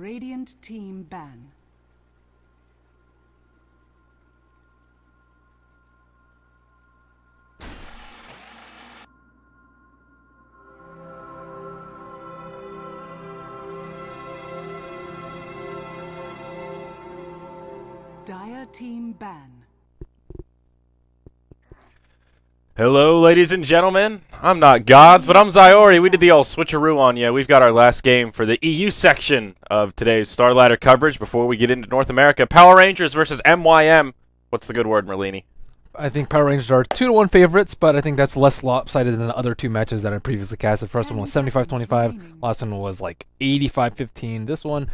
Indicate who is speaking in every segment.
Speaker 1: Radiant team ban. Dire team ban.
Speaker 2: Hello, ladies and gentlemen. I'm not Gods, but I'm Zyori. We did the old switcheroo on you. We've got our last game for the EU section of today's Starladder coverage before we get into North America. Power Rangers versus MYM. What's the good word, Merlini?
Speaker 3: I think Power Rangers are 2-1 favorites, but I think that's less lopsided than the other two matches that I previously casted. First one was 75-25. Last one was like 85-15. This one,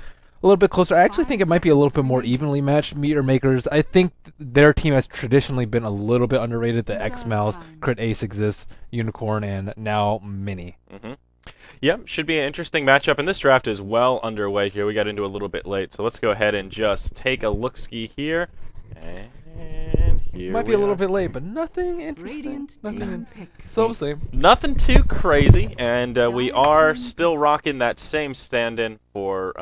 Speaker 3: a little bit closer. I actually think it might be a little bit more evenly matched. Meter Makers, I think their team has traditionally been a little bit underrated. The X-Mouse, Crit Ace exists, Unicorn, and now Mini.
Speaker 2: Yep, should be an interesting matchup, and this draft is well underway here. We got into a little bit late, so let's go ahead and just take a look-ski here. And here
Speaker 3: Might be a little bit late, but nothing interesting. Nothing still the same.
Speaker 2: Nothing too crazy, and we are still rocking that same stand-in for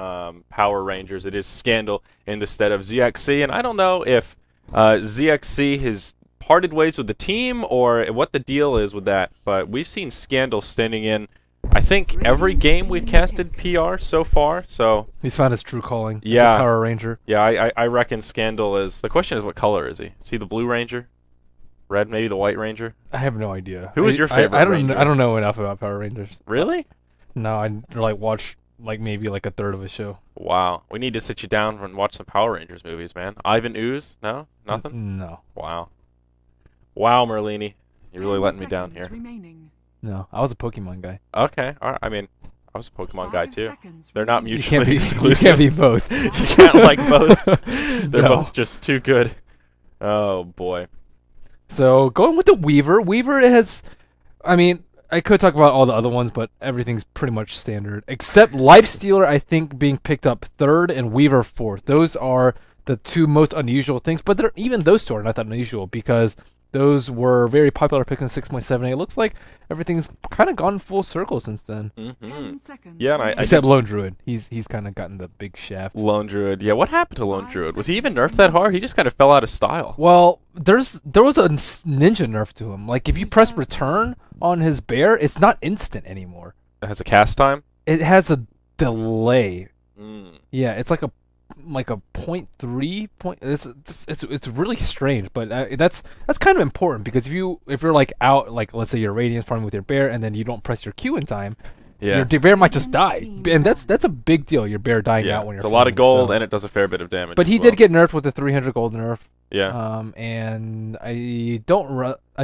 Speaker 2: Power Rangers. It is Scandal in the stead of ZXC, and I don't know if ZXC has parted ways with the team or what the deal is with that, but we've seen Scandal standing in, I think, every game we've casted PR so far, so...
Speaker 3: He's found his true calling.
Speaker 2: Yeah.
Speaker 3: As a Power Ranger.
Speaker 2: Yeah, I reckon Scandal is... The question is, what color is he? Is he the Blue Ranger? Red, maybe the White Ranger?
Speaker 3: I have no idea.
Speaker 2: Who is your favorite Ranger?
Speaker 3: I don't know enough about Power Rangers.
Speaker 2: Really?
Speaker 3: No, I like watch like maybe like a third of a show.
Speaker 2: Wow. We need to sit you down and watch some Power Rangers movies, man. Ivan Ooze? No? Nothing?
Speaker 3: No.
Speaker 2: Wow. Wow, Merlini. You're really letting me down here.
Speaker 3: No, I was a Pokemon guy.
Speaker 2: Okay. All right. I mean, I was a Pokemon guy, too. They're not mutually
Speaker 3: You
Speaker 2: exclusive.
Speaker 3: can't be both.
Speaker 2: You can't like both. They're
Speaker 3: No.
Speaker 2: both just too good. Oh, boy.
Speaker 3: So, going with the Weaver. Weaver has... I mean, I could talk about all the other ones, but everything's pretty much standard. Except Lifestealer, I think, being picked up 3rd and Weaver 4th. Those are the two most unusual things, but even those two are not that unusual because... Those were very popular picks in 6.7. It looks like everything's kind of gone full circle since then.
Speaker 2: Yeah, and I
Speaker 3: except Lone Druid. He's kind of gotten the big shaft.
Speaker 2: Lone Druid. Yeah, what happened to Lone Druid? Was he even nerfed that hard? He just kind of fell out of style.
Speaker 3: Well, there was a ninja nerf to him. Like if you press return on his bear, it's not instant anymore.
Speaker 2: It has a cast time?
Speaker 3: It has a delay. Yeah, it's like a 0.3 point. It's really strange, but that's kind of important because if you're like out, like let's say you're Radiance farming with your bear and then you don't press your Q in time, your bear might just die, and that's a big deal. Your bear dying out when you're.
Speaker 2: It's a lot of gold and it does a fair bit of damage.
Speaker 3: But he did get nerfed with the 300 gold nerf.
Speaker 2: Yeah.
Speaker 3: And I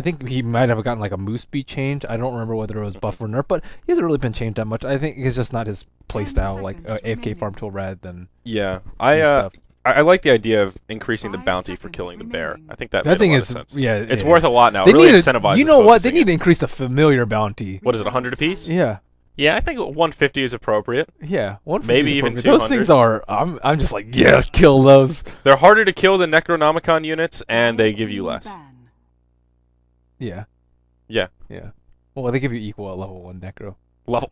Speaker 3: think he might have gotten like a moose speed change. I don't remember whether it was buff or nerf, but he hasn't really been changed that much. I think it's just not his playstyle, like AFK farm tool rather than.
Speaker 2: Yeah, I like the idea of increasing the bounty for killing the bear. I think that
Speaker 3: thing
Speaker 2: made a
Speaker 3: is
Speaker 2: lot of sense.
Speaker 3: yeah,
Speaker 2: it's worth a lot now.
Speaker 3: They
Speaker 2: It really
Speaker 3: need to,
Speaker 2: incentivizes.
Speaker 3: you know what? They
Speaker 2: focusing
Speaker 3: need
Speaker 2: it.
Speaker 3: to increase the familiar bounty.
Speaker 2: What is it? 100 apiece?
Speaker 3: Yeah.
Speaker 2: Yeah, I think 150 is appropriate.
Speaker 3: Yeah, 150
Speaker 2: Maybe
Speaker 3: is
Speaker 2: even
Speaker 3: appropriate.
Speaker 2: 200.
Speaker 3: Those things are. I'm just like yes, kill those.
Speaker 2: They're harder to kill than Necronomicon units, and they give you less.
Speaker 3: Yeah.
Speaker 2: Yeah.
Speaker 3: Yeah. Well, they give you equal at level 1 Necro.
Speaker 2: Level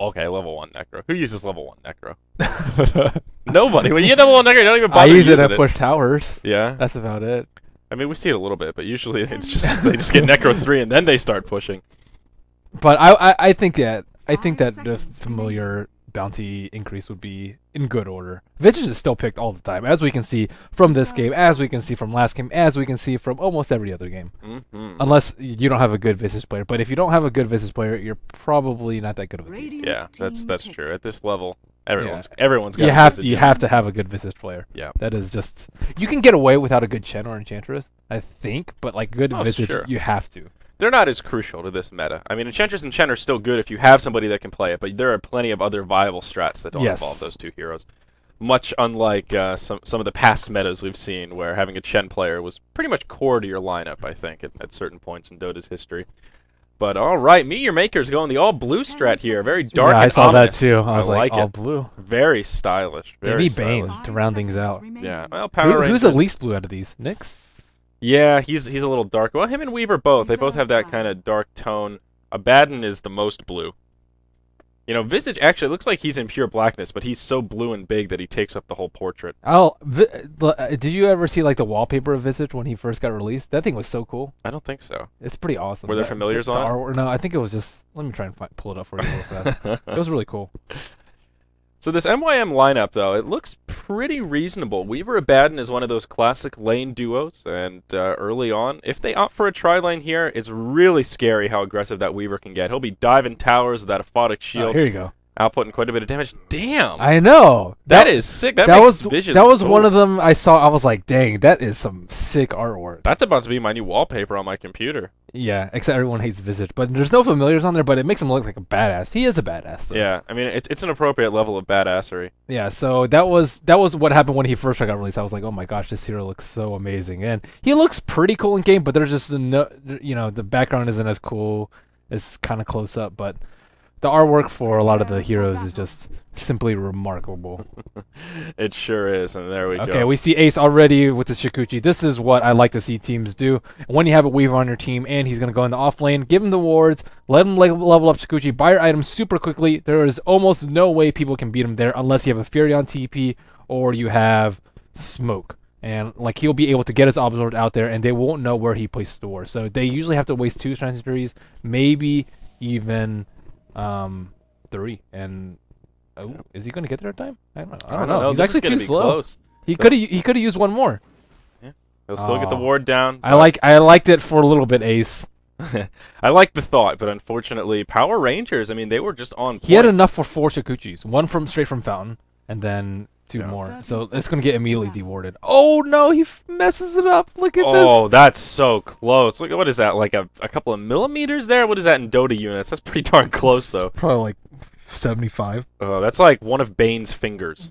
Speaker 2: 1 Necro. Who uses level 1 Necro? Nobody. When you get level 1 Necro, you don't even bother
Speaker 3: I use it
Speaker 2: using
Speaker 3: at push towers.
Speaker 2: Yeah.
Speaker 3: That's about it.
Speaker 2: I mean, we see it a little bit, but usually it's just they just get Necro 3 and then they start pushing.
Speaker 3: But I think that the familiar bounty increase would be in good order. Vintage is still picked all the time, as we can see from this game, as we can see from last game, as we can see from almost every other game. Unless you don't have a good Visage player. But if you don't have a good Visage player, you're probably not that good of a team.
Speaker 2: Yeah, that's true. At this level, everyone's got
Speaker 3: you have to have a good Visage player.
Speaker 2: Yeah.
Speaker 3: That is just you can get away without a good Chen or Enchantress, I think, but like good Visage you have to.
Speaker 2: They're not as crucial to this meta. I mean, Enchantress and Chen are still good if you have somebody that can play it, but there are plenty of other viable strats that don't involve those two heroes. Much unlike some of the past metas we've seen, where having a Chen player was pretty much core to your lineup, I think, at certain points in Dota's history. But all right, Meteor Maker's going the all-blue strat here. Very dark and
Speaker 3: I saw
Speaker 2: ominous.
Speaker 3: that too. I was
Speaker 2: like
Speaker 3: all
Speaker 2: it.
Speaker 3: blue.
Speaker 2: Very stylish. Very
Speaker 3: Bane
Speaker 2: stylish.
Speaker 3: to round things out.
Speaker 2: Yeah. Well, Power Rangers.
Speaker 3: Who's the least blue out of these? Nyx?
Speaker 2: Yeah, he's a little dark. Well, him and Weaver both. They both have that kind of dark tone. Abaddon is the most blue. You know, Visage actually looks like he's in pure blackness, but he's so blue and big that he takes up the whole portrait.
Speaker 3: Did you ever see like the wallpaper of Visage when he first got released? That thing was so cool.
Speaker 2: I don't think so.
Speaker 3: It's pretty awesome.
Speaker 2: Were there familiars on it?
Speaker 3: Artwork, no, I think it was just. Let me try and pull it up for you real fast. It was really cool.
Speaker 2: So this MYM lineup, though, it looks pretty reasonable. Weaver Abaddon is one of those classic lane duos, and early on, if they opt for a tri-lane here, it's really scary how aggressive that Weaver can get. He'll be diving towers with that aphotic shield.
Speaker 3: Here you go.
Speaker 2: Outputting quite a bit of damage. Damn!
Speaker 3: I know!
Speaker 2: That is sick. That
Speaker 3: was
Speaker 2: Vicious
Speaker 3: that was
Speaker 2: cool.
Speaker 3: one of them I saw. I was like, dang, that is some sick artwork.
Speaker 2: That's about to be my new wallpaper on my computer.
Speaker 3: Yeah, except everyone hates Visage. But there's no familiars on there, but it makes him look like a badass. He is a badass, though.
Speaker 2: Yeah, I mean, it's an appropriate level of badassery.
Speaker 3: Yeah, so that was what happened when he first got released. I was like, oh my gosh, this hero looks so amazing. And he looks pretty cool in game, but there's just no, you know, the background isn't as cool. It's kind of close up, but the artwork for a lot of the heroes is just simply remarkable.
Speaker 2: It sure is, and there we go.
Speaker 3: Okay, we see Ace already with the Shikuchi. This is what I like to see teams do. When you have a Weaver on your team and he's going to go in the off lane, give him the wards, let him level up Shikuchi, buy your items super quickly. There is almost no way people can beat him there unless you have a Fury on TP or you have Smoke. And like he'll be able to get his Absorb out there and they won't know where he places the ward. So they usually have to waste 2 transitories, maybe even 3. And oh, is he going to get there in time? I don't know. He's actually too slow.
Speaker 2: Close.
Speaker 3: He could have used one more.
Speaker 2: Yeah. He'll still get the ward down.
Speaker 3: I liked it for a little bit, Ace.
Speaker 2: I like the thought, but unfortunately, Power Rangers, I mean, they were just on point.
Speaker 3: He had enough for 4 Shikuchis. One straight from Fountain, and then 2 more. So it's going to get immediately dewarded. Oh, no, he messes it up. Look at this.
Speaker 2: Oh, that's so close. Look, what is that, like a couple of millimeters there? What is that in Dota units? That's pretty darn close, though.
Speaker 3: Probably like 75.
Speaker 2: Oh, that's like one of Bane's fingers.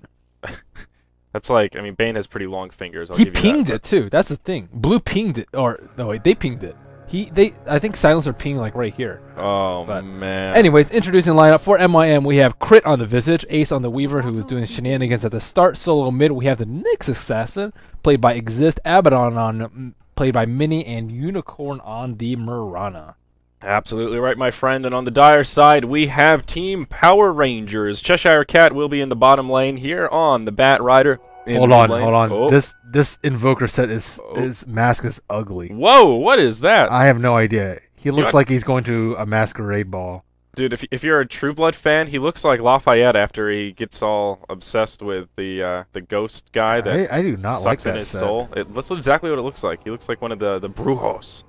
Speaker 2: That's like, I mean, Bane has pretty long fingers.
Speaker 3: He pinged it, too. That's the thing. Blue pinged it. Or, no, wait, they pinged it. I think Silencer pinged like right here.
Speaker 2: Oh, man.
Speaker 3: Anyways, introducing the lineup for MYM, we have Crit on the Visage, Ace on the Weaver, who was doing shenanigans at the start. Solo mid, we have the Nyx Assassin, played by Exist, Abaddon played by Mini, and Unicorn on the Mirana.
Speaker 2: Absolutely right, my friend. And on the Dire side, we have Team Power Rangers. Cheshire Cat will be in the bottom lane here on the Bat Rider.
Speaker 3: Hold on.
Speaker 2: Oh.
Speaker 3: This Invoker set his mask is ugly.
Speaker 2: Whoa, what is that?
Speaker 3: I have no idea. He looks like he's going to a masquerade ball.
Speaker 2: Dude, if you're a True Blood fan, he looks like Lafayette after he gets all obsessed with the ghost guy that
Speaker 3: I do not
Speaker 2: sucks
Speaker 3: like that
Speaker 2: in his
Speaker 3: set.
Speaker 2: soul. That's exactly what it looks like. He looks like one of the Brujos.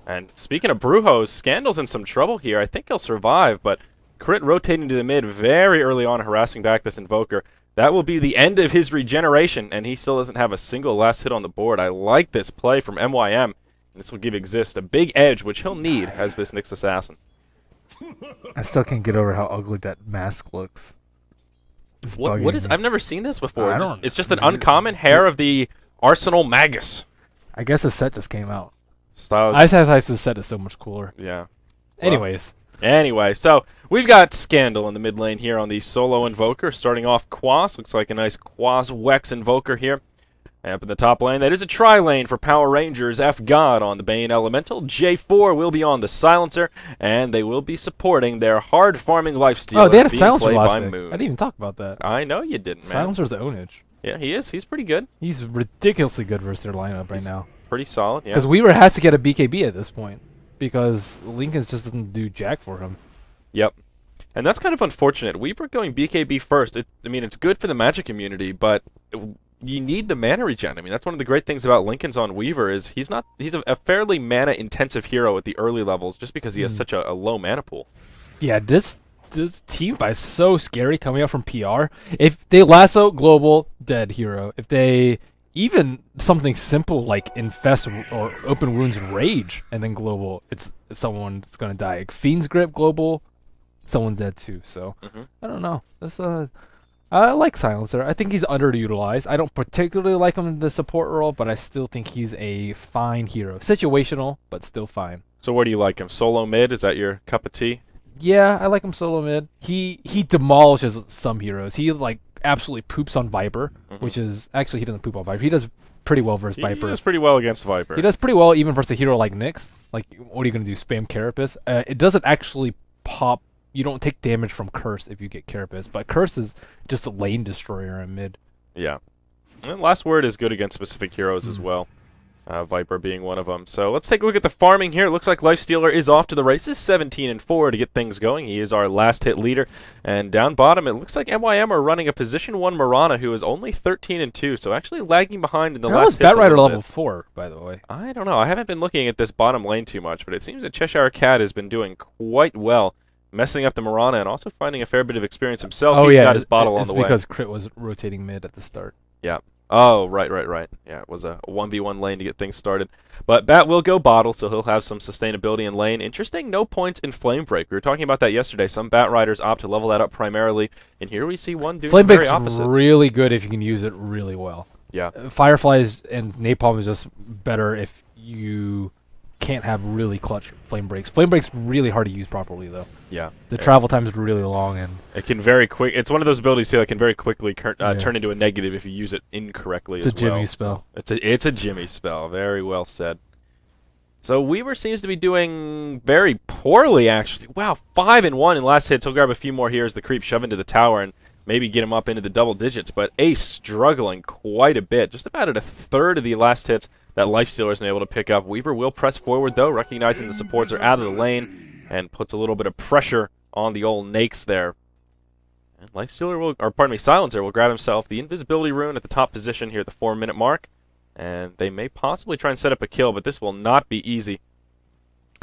Speaker 2: And speaking of Brujos, Scandal's in some trouble here. I think he'll survive, but Crit rotating to the mid very early on, harassing back this Invoker. That will be the end of his regeneration, and he still doesn't have a single last hit on the board. I like this play from MYM. This will give Exist a big edge, which he'll need as this Nyx Assassin.
Speaker 3: I still can't get over how ugly that mask looks.
Speaker 2: What is? I've never seen this before.
Speaker 3: I
Speaker 2: It's just an uncommon hair of the Arsenal Magus.
Speaker 3: I guess the set just came out.
Speaker 2: Styles.
Speaker 3: I said the set is so much cooler.
Speaker 2: Yeah.
Speaker 3: Anyways.
Speaker 2: Anyway, so we've got Scandal in the mid lane here on the solo Invoker. Starting off Quas. Looks like a nice Quas Wex Invoker here. And up in the top lane, that is a tri-lane for Power Rangers. F-God on the Bane Elemental. J4 will be on the Silencer. And they will be supporting their hard-farming lifesteal.
Speaker 3: Oh, they had a Silencer last week. I didn't even talk about that.
Speaker 2: I know you didn't, man.
Speaker 3: Silencer's the ownage.
Speaker 2: Yeah, he is. He's pretty good.
Speaker 3: He's ridiculously good versus their lineup right now.
Speaker 2: Pretty solid, yeah.
Speaker 3: Because Weaver has to get a BKB at this point. Because Lincoln just doesn't do jack for him.
Speaker 2: Yep. And that's kind of unfortunate. Weaver going BKB first. I mean, it's good for the Magic community, but you need the mana regen. I mean, that's one of the great things about Lincoln's on Weaver is he's a fairly mana-intensive hero at the early levels just because he has such a low mana pool.
Speaker 3: Yeah, this team fight is so scary coming out from PR. If they lasso Global, dead hero. If they even something simple like Infest or Open Wounds Rage and then Global, it's someone's going to die. Like Fiend's Grip Global, someone's dead too. So, I don't know. That's I like Silencer. I think he's underutilized. I don't particularly like him in the support role, but I still think he's a fine hero. Situational, but still fine.
Speaker 2: So where do you like him? Solo mid? Is that your cup of tea?
Speaker 3: Yeah, I like him solo mid. He demolishes some heroes. He like absolutely poops on Viper, which is actually he doesn't poop on Viper. He does pretty well versus Viper.
Speaker 2: He does pretty well against Viper.
Speaker 3: He does pretty well even versus a hero like Nyx. Like, what are you gonna do? Spam Carapace? It doesn't actually pop you don't take damage from Curse if you get Carapace, but Curse is just a lane destroyer in mid.
Speaker 2: Yeah. And last word is good against specific heroes as well. Viper being one of them. So let's take a look at the farming here. It looks like Lifestealer is off to the races, 17-4 to get things going. He is our last hit leader. And down bottom, it looks like MYM are running a position 1 Mirana, who is only 13-2, so actually lagging behind in the last hits.
Speaker 3: That was Batrider level 4, by the way.
Speaker 2: I don't know. I haven't been looking at this bottom lane too much, but it seems that Cheshire Cat has been doing quite well, messing up the Mirana and also finding a fair bit of experience himself.
Speaker 3: Oh,
Speaker 2: He's
Speaker 3: yeah,
Speaker 2: got his bottle on the way.
Speaker 3: It's because Crit was rotating mid at the start.
Speaker 2: Yeah. Oh, right. Yeah, it was a 1v1 lane to get things started. But Bat will go bottle, so he'll have some sustainability in lane. Interesting, no points in Flame Break. We were talking about that yesterday. Some Bat Riders opt to level that up primarily, and here we see one doing the very opposite.
Speaker 3: Flame Break's really good if you can use it really well.
Speaker 2: Yeah.
Speaker 3: Fireflies and Napalm is just better if you can't have really clutch Flame Breaks. Flame Break's really hard to use properly, though.
Speaker 2: Yeah.
Speaker 3: The travel time is really long, and
Speaker 2: it can very quick. It's one of those abilities too that can very quickly turn into a negative if you use it incorrectly.
Speaker 3: It's a Jimmy spell.
Speaker 2: So it's a Jimmy spell. Very well said. So Weaver seems to be doing very poorly, actually. Wow, 5-1 in last hits. He'll grab a few more here as the creep shove into the tower and maybe get him up into the double digits. But Ace struggling quite a bit, just about at a third of the last hits that Lifestealer's been able to pick up. Weaver will press forward, though, recognizing the supports are out of the lane, and puts a little bit of pressure on the old Nakes there. And Lifestealer will, or pardon me, Silencer will grab himself the invisibility rune at the top position here at the 4-minute mark. And they may possibly try and set up a kill, but this will not be easy.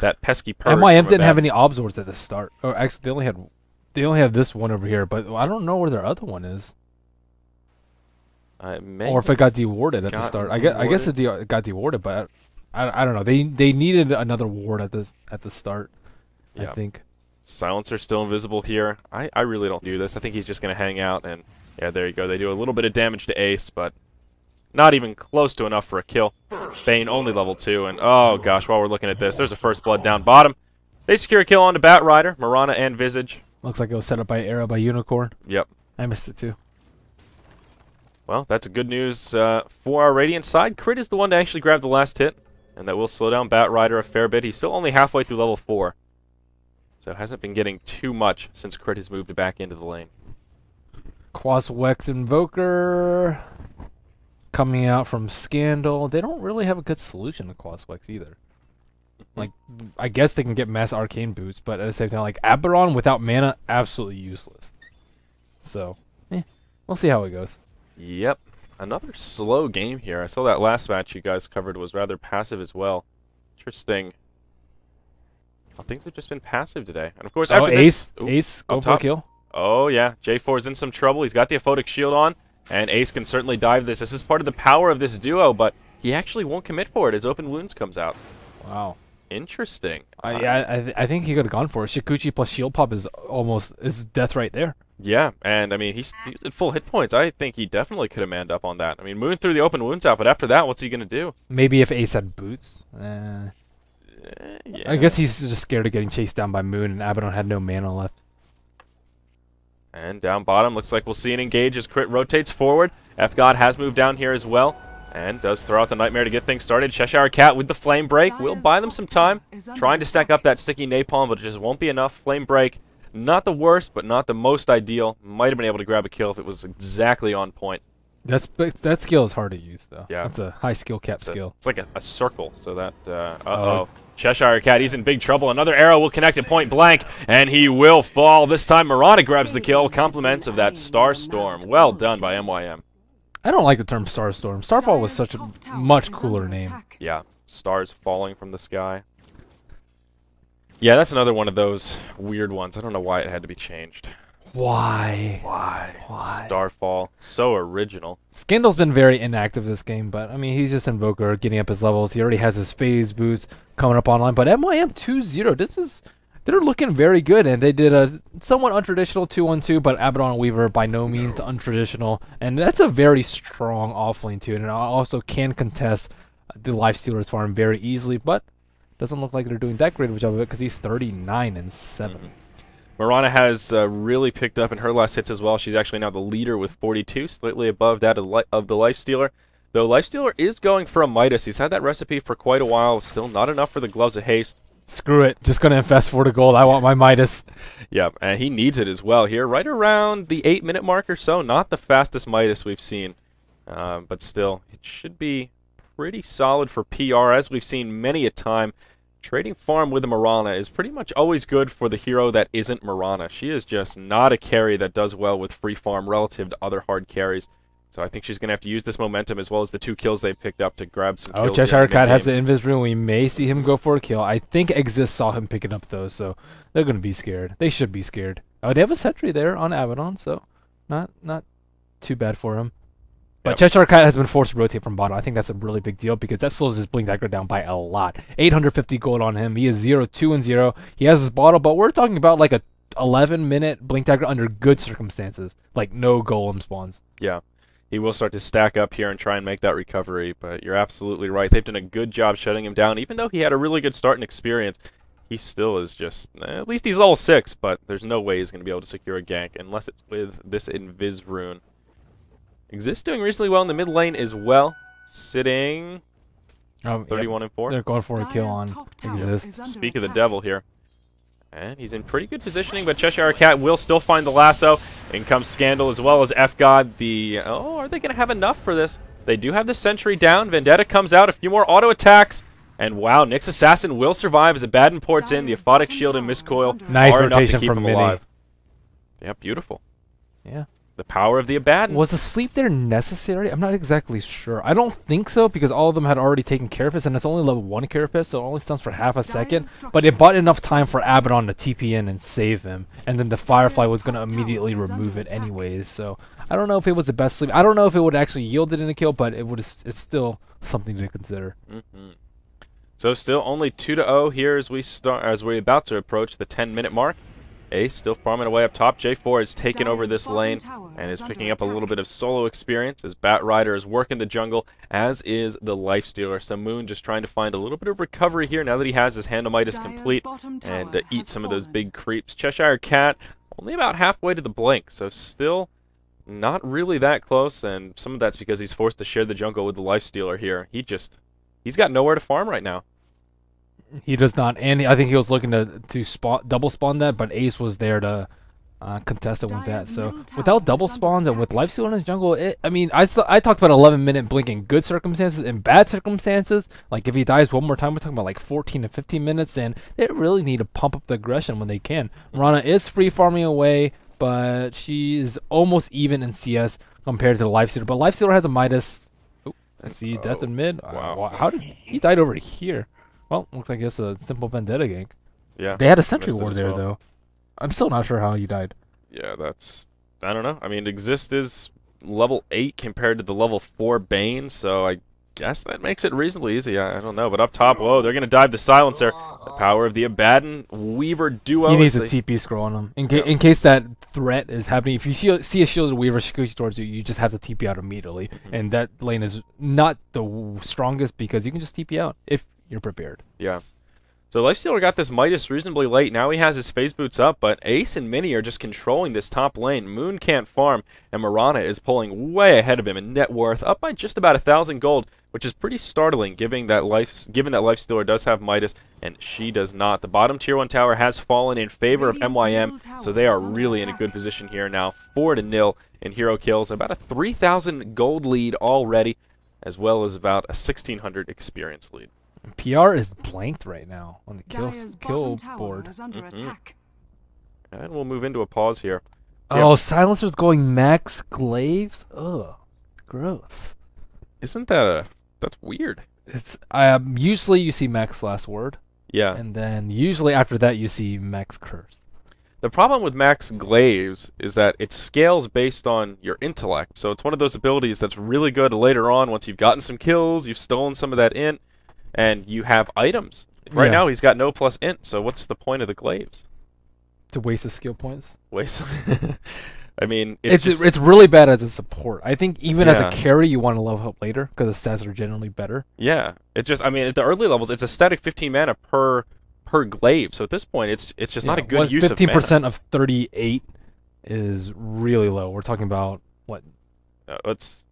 Speaker 2: That pesky purge.
Speaker 3: MYM didn't have any Obsors at the start. Or actually, they only have this one over here, but I don't know where their other one is. Or if it got dewarded at the start. I guess it got dewarded, but I don't know. They needed another ward at the start.
Speaker 2: Yeah.
Speaker 3: I think.
Speaker 2: Silencer still invisible here. I really don't do this. I think he's just going to hang out, and yeah, there you go. They do a little bit of damage to Ace, but not even close to enough for a kill. Bane only level 2, and oh gosh, while we're looking at this, there's a first blood down bottom. They secure a kill onto Bat Rider, Mirana, and Visage.
Speaker 3: Looks like it was set up by Era by Unicorn.
Speaker 2: Yep.
Speaker 3: I missed it too.
Speaker 2: Well, that's good news for our Radiant side. Crit is the one to actually grab the last hit, and that will slow down Bat Rider a fair bit. He's still only halfway through level 4, so hasn't been getting too much since Crit has moved back into the lane.
Speaker 3: Quaswex Invoker coming out from Scandal. They don't really have a good solution to Quaswex either. Like, I guess they can get mass arcane boots, but at the same time, like, Aberon without mana, absolutely useless. So, we'll see how it goes.
Speaker 2: Yep. Another slow game here. I saw that last match you guys covered was rather passive as well. Interesting. I think they've just been passive today. And of course, after
Speaker 3: Ace,
Speaker 2: this...
Speaker 3: Ace, go for a kill.
Speaker 2: Oh, yeah. J4's in some trouble. He's got the Aphotic Shield on, and Ace can certainly dive this. This is part of the power of this duo, but he actually won't commit for it as Open Wounds comes out.
Speaker 3: Wow.
Speaker 2: Interesting.
Speaker 3: I think he could have gone for it. Shikuchi plus Shield Pop is death right there.
Speaker 2: Yeah, and I mean, he's at full hit points. I think he definitely could have manned up on that. I mean, Moon threw the Open Wounds out, but after that, what's he going to do?
Speaker 3: Maybe if Ace had boots.
Speaker 2: Yeah.
Speaker 3: I guess he's just scared of getting chased down by Moon, and Abaddon had no mana left.
Speaker 2: And down bottom, looks like we'll see an engage as Crit rotates forward. F-God has moved down here as well, and does throw out the Nightmare to get things started. Cheshire Cat with the Flame Break will buy them some time, trying to stack up that sticky Napalm, but it just won't be enough. Flame Break, not the worst, but not the most ideal. Might have been able to grab a kill if it was exactly on point.
Speaker 3: That skill is hard to use, though.
Speaker 2: Yeah.
Speaker 3: That's a high skill cap skill.
Speaker 2: It's like a circle, so that... Cheshire Cat, he's in big trouble. Another arrow will connect at point blank, and he will fall. This time, Mirana grabs the kill. Compliments of that Star Storm. Well done by MYM.
Speaker 3: I don't like the term Star Storm. Starfall was such a much cooler name.
Speaker 2: Yeah, stars falling from the sky. Yeah, that's another one of those weird ones. I don't know why it had to be changed.
Speaker 3: Why?
Speaker 2: Starfall. So original.
Speaker 3: Scandal's been very inactive this game, but I mean, he's just Invoker, getting up his levels. He already has his phase boost coming up online. But MYM 2-0, they're looking very good, and they did a somewhat untraditional 2-1-2, but Abaddon and Weaver by no means untraditional, and that's a very strong offlane too, and it also can contest the Lifestealer's farm very easily, but doesn't look like they're doing that great of a job of it because he's 39-7.
Speaker 2: Mirana has really picked up in her last hits as well. She's actually now the leader with 42, slightly above that of the Lifestealer. Though Lifestealer is going for a Midas. He's had that recipe for quite a while. Still not enough for the Gloves of Haste.
Speaker 3: Screw it. Just going to invest for the gold. I want my Midas.
Speaker 2: Yeah, and he needs it as well here. Right around the 8-minute mark or so. Not the fastest Midas we've seen. But still, it should be pretty solid for PR, as we've seen many a time. Trading farm with a Mirana is pretty much always good for the hero that isn't Mirana. She is just not a carry that does well with free farm relative to other hard carries. So I think she's going to have to use this momentum as well as the 2 kills they picked up to grab some kills.
Speaker 3: Oh, Cheshire Cat has the invis rune. We may see him go for a kill. I think Exist saw him picking up those, so they're going to be scared. They should be scared. Oh, they have a sentry there on Abaddon, so not too bad for him. But Cheshire Cat has been forced to rotate from bottom. I think that's a really big deal because that slows his Blink Dagger down by a lot. 850 gold on him. He is 0-2-0. He has his bottle, but we're talking about like a 11-minute Blink Dagger under good circumstances, like no golem spawns.
Speaker 2: Yeah. He will start to stack up here and try and make that recovery, but you're absolutely right. They've done a good job shutting him down. Even though he had a really good start and experience, he still is just... at least he's level 6, but there's no way he's going to be able to secure a gank unless it's with this Invis rune. Exist doing reasonably well in the mid lane as well. Sitting 31-4.
Speaker 3: They're going for a kill on Exist.
Speaker 2: Speak of the devil here. And he's in pretty good positioning, but Cheshire Cat will still find the lasso. In comes Scandal as well as F-God. Oh, are they going to have enough for this? They do have the sentry down. Vendetta comes out. A few more auto attacks. And wow, Nyx Assassin will survive as Abaddon ports in. The Aphotic Shield and Miscoil
Speaker 3: nice
Speaker 2: are enough to
Speaker 3: rotation
Speaker 2: keep
Speaker 3: from
Speaker 2: him
Speaker 3: Mini.
Speaker 2: alive. Yeah, beautiful.
Speaker 3: Yeah.
Speaker 2: The power of the Abaddon.
Speaker 3: Was the sleep there necessary? I'm not exactly sure. I don't think so because all of them had already taken Carapace and it's only level 1 Carapace, so it only stuns for half a second. But it bought enough time for Abaddon to TP in and save him. And then the Firefly was going to immediately remove it anyways. So I don't know if it was the best sleep. I don't know if it would actually yield it in a kill, but it's still something to consider.
Speaker 2: So still only 2-0 here as we're about to approach the 10-minute mark. Ace still farming away up top. J4 is taking over this lane and is picking up a little bit of solo experience as Bat Rider is working the jungle, as is the Lifestealer. So Moon just trying to find a little bit of recovery here now that he has his Hand of Midas complete and eat some of those big creeps. Cheshire Cat only about halfway to the blink, so still not really that close, and some of that's because he's forced to share the jungle with the Lifestealer here. He's got nowhere to farm right now.
Speaker 3: He does not, and I think he was looking to double spawn that, but Ace was there to contest it with that. So without double spawns and with Lifesteal in his jungle, I mean, I talked about 11-minute blink in good circumstances and bad circumstances. Like if he dies one more time, we're talking about like 14 to 15 minutes, and they really need to pump up the aggression when they can. Rana is free farming away, but she's almost even in CS compared to the Lifestealer. But Lifestealer has a Midas. Oh, I see death in mid.
Speaker 2: Wow.
Speaker 3: How did he died over here? Well, looks like it's a simple Vendetta gank.
Speaker 2: Yeah.
Speaker 3: They had a sentry ward there, though. I'm still not sure how he died.
Speaker 2: Yeah, I don't know. I mean, Exist is level 8 compared to the level 4 Bane, so I guess that makes it reasonably easy. I don't know. But up top, whoa, they're going to dive the Silencer. The power of the Abaddon Weaver duo.
Speaker 3: He needs a TP scroll on him. In case that threat is happening, if you see a shielded Weaver scooch towards you, you just have to TP out immediately. And that lane is not the strongest because you can just TP out if you're prepared.
Speaker 2: Yeah. So Lifestealer got this Midas reasonably late. Now he has his phase boots up, but Ace and Mini are just controlling this top lane. Moon can't farm, and Mirana is pulling way ahead of him in net worth, up by just about 1,000 gold, which is pretty startling given that Lifestealer does have Midas, and she does not. The bottom tier 1 tower has fallen in favor of MYM, so they are really in a good position here now. 4-0 in hero kills, about a 3,000 gold lead already, as well as about a 1,600 experience lead.
Speaker 3: PR is blanked right now on the kill board.
Speaker 2: And we'll move into a pause here.
Speaker 3: Oh, Silencer's going max glaives? Ugh, gross.
Speaker 2: Isn't that that's weird?
Speaker 3: It's usually you see max last word.
Speaker 2: Yeah.
Speaker 3: And then usually after that you see max curse.
Speaker 2: The problem with max glaives is that it scales based on your intellect. So it's one of those abilities that's really good later on once you've gotten some kills, you've stolen some of that int, and you have items. Right now he's got no plus int, so what's the point of the glaives?
Speaker 3: To waste his skill points.
Speaker 2: Waste. I mean,
Speaker 3: it's really bad as a support. I think even as a carry, you want to level up later because the stats are generally better.
Speaker 2: Yeah, it just, I mean, at the early levels, it's a static 15 mana per glaive. So at this point, it's just not a good use of mana.
Speaker 3: 15% of 38 is really low. We're talking about what?
Speaker 2: It's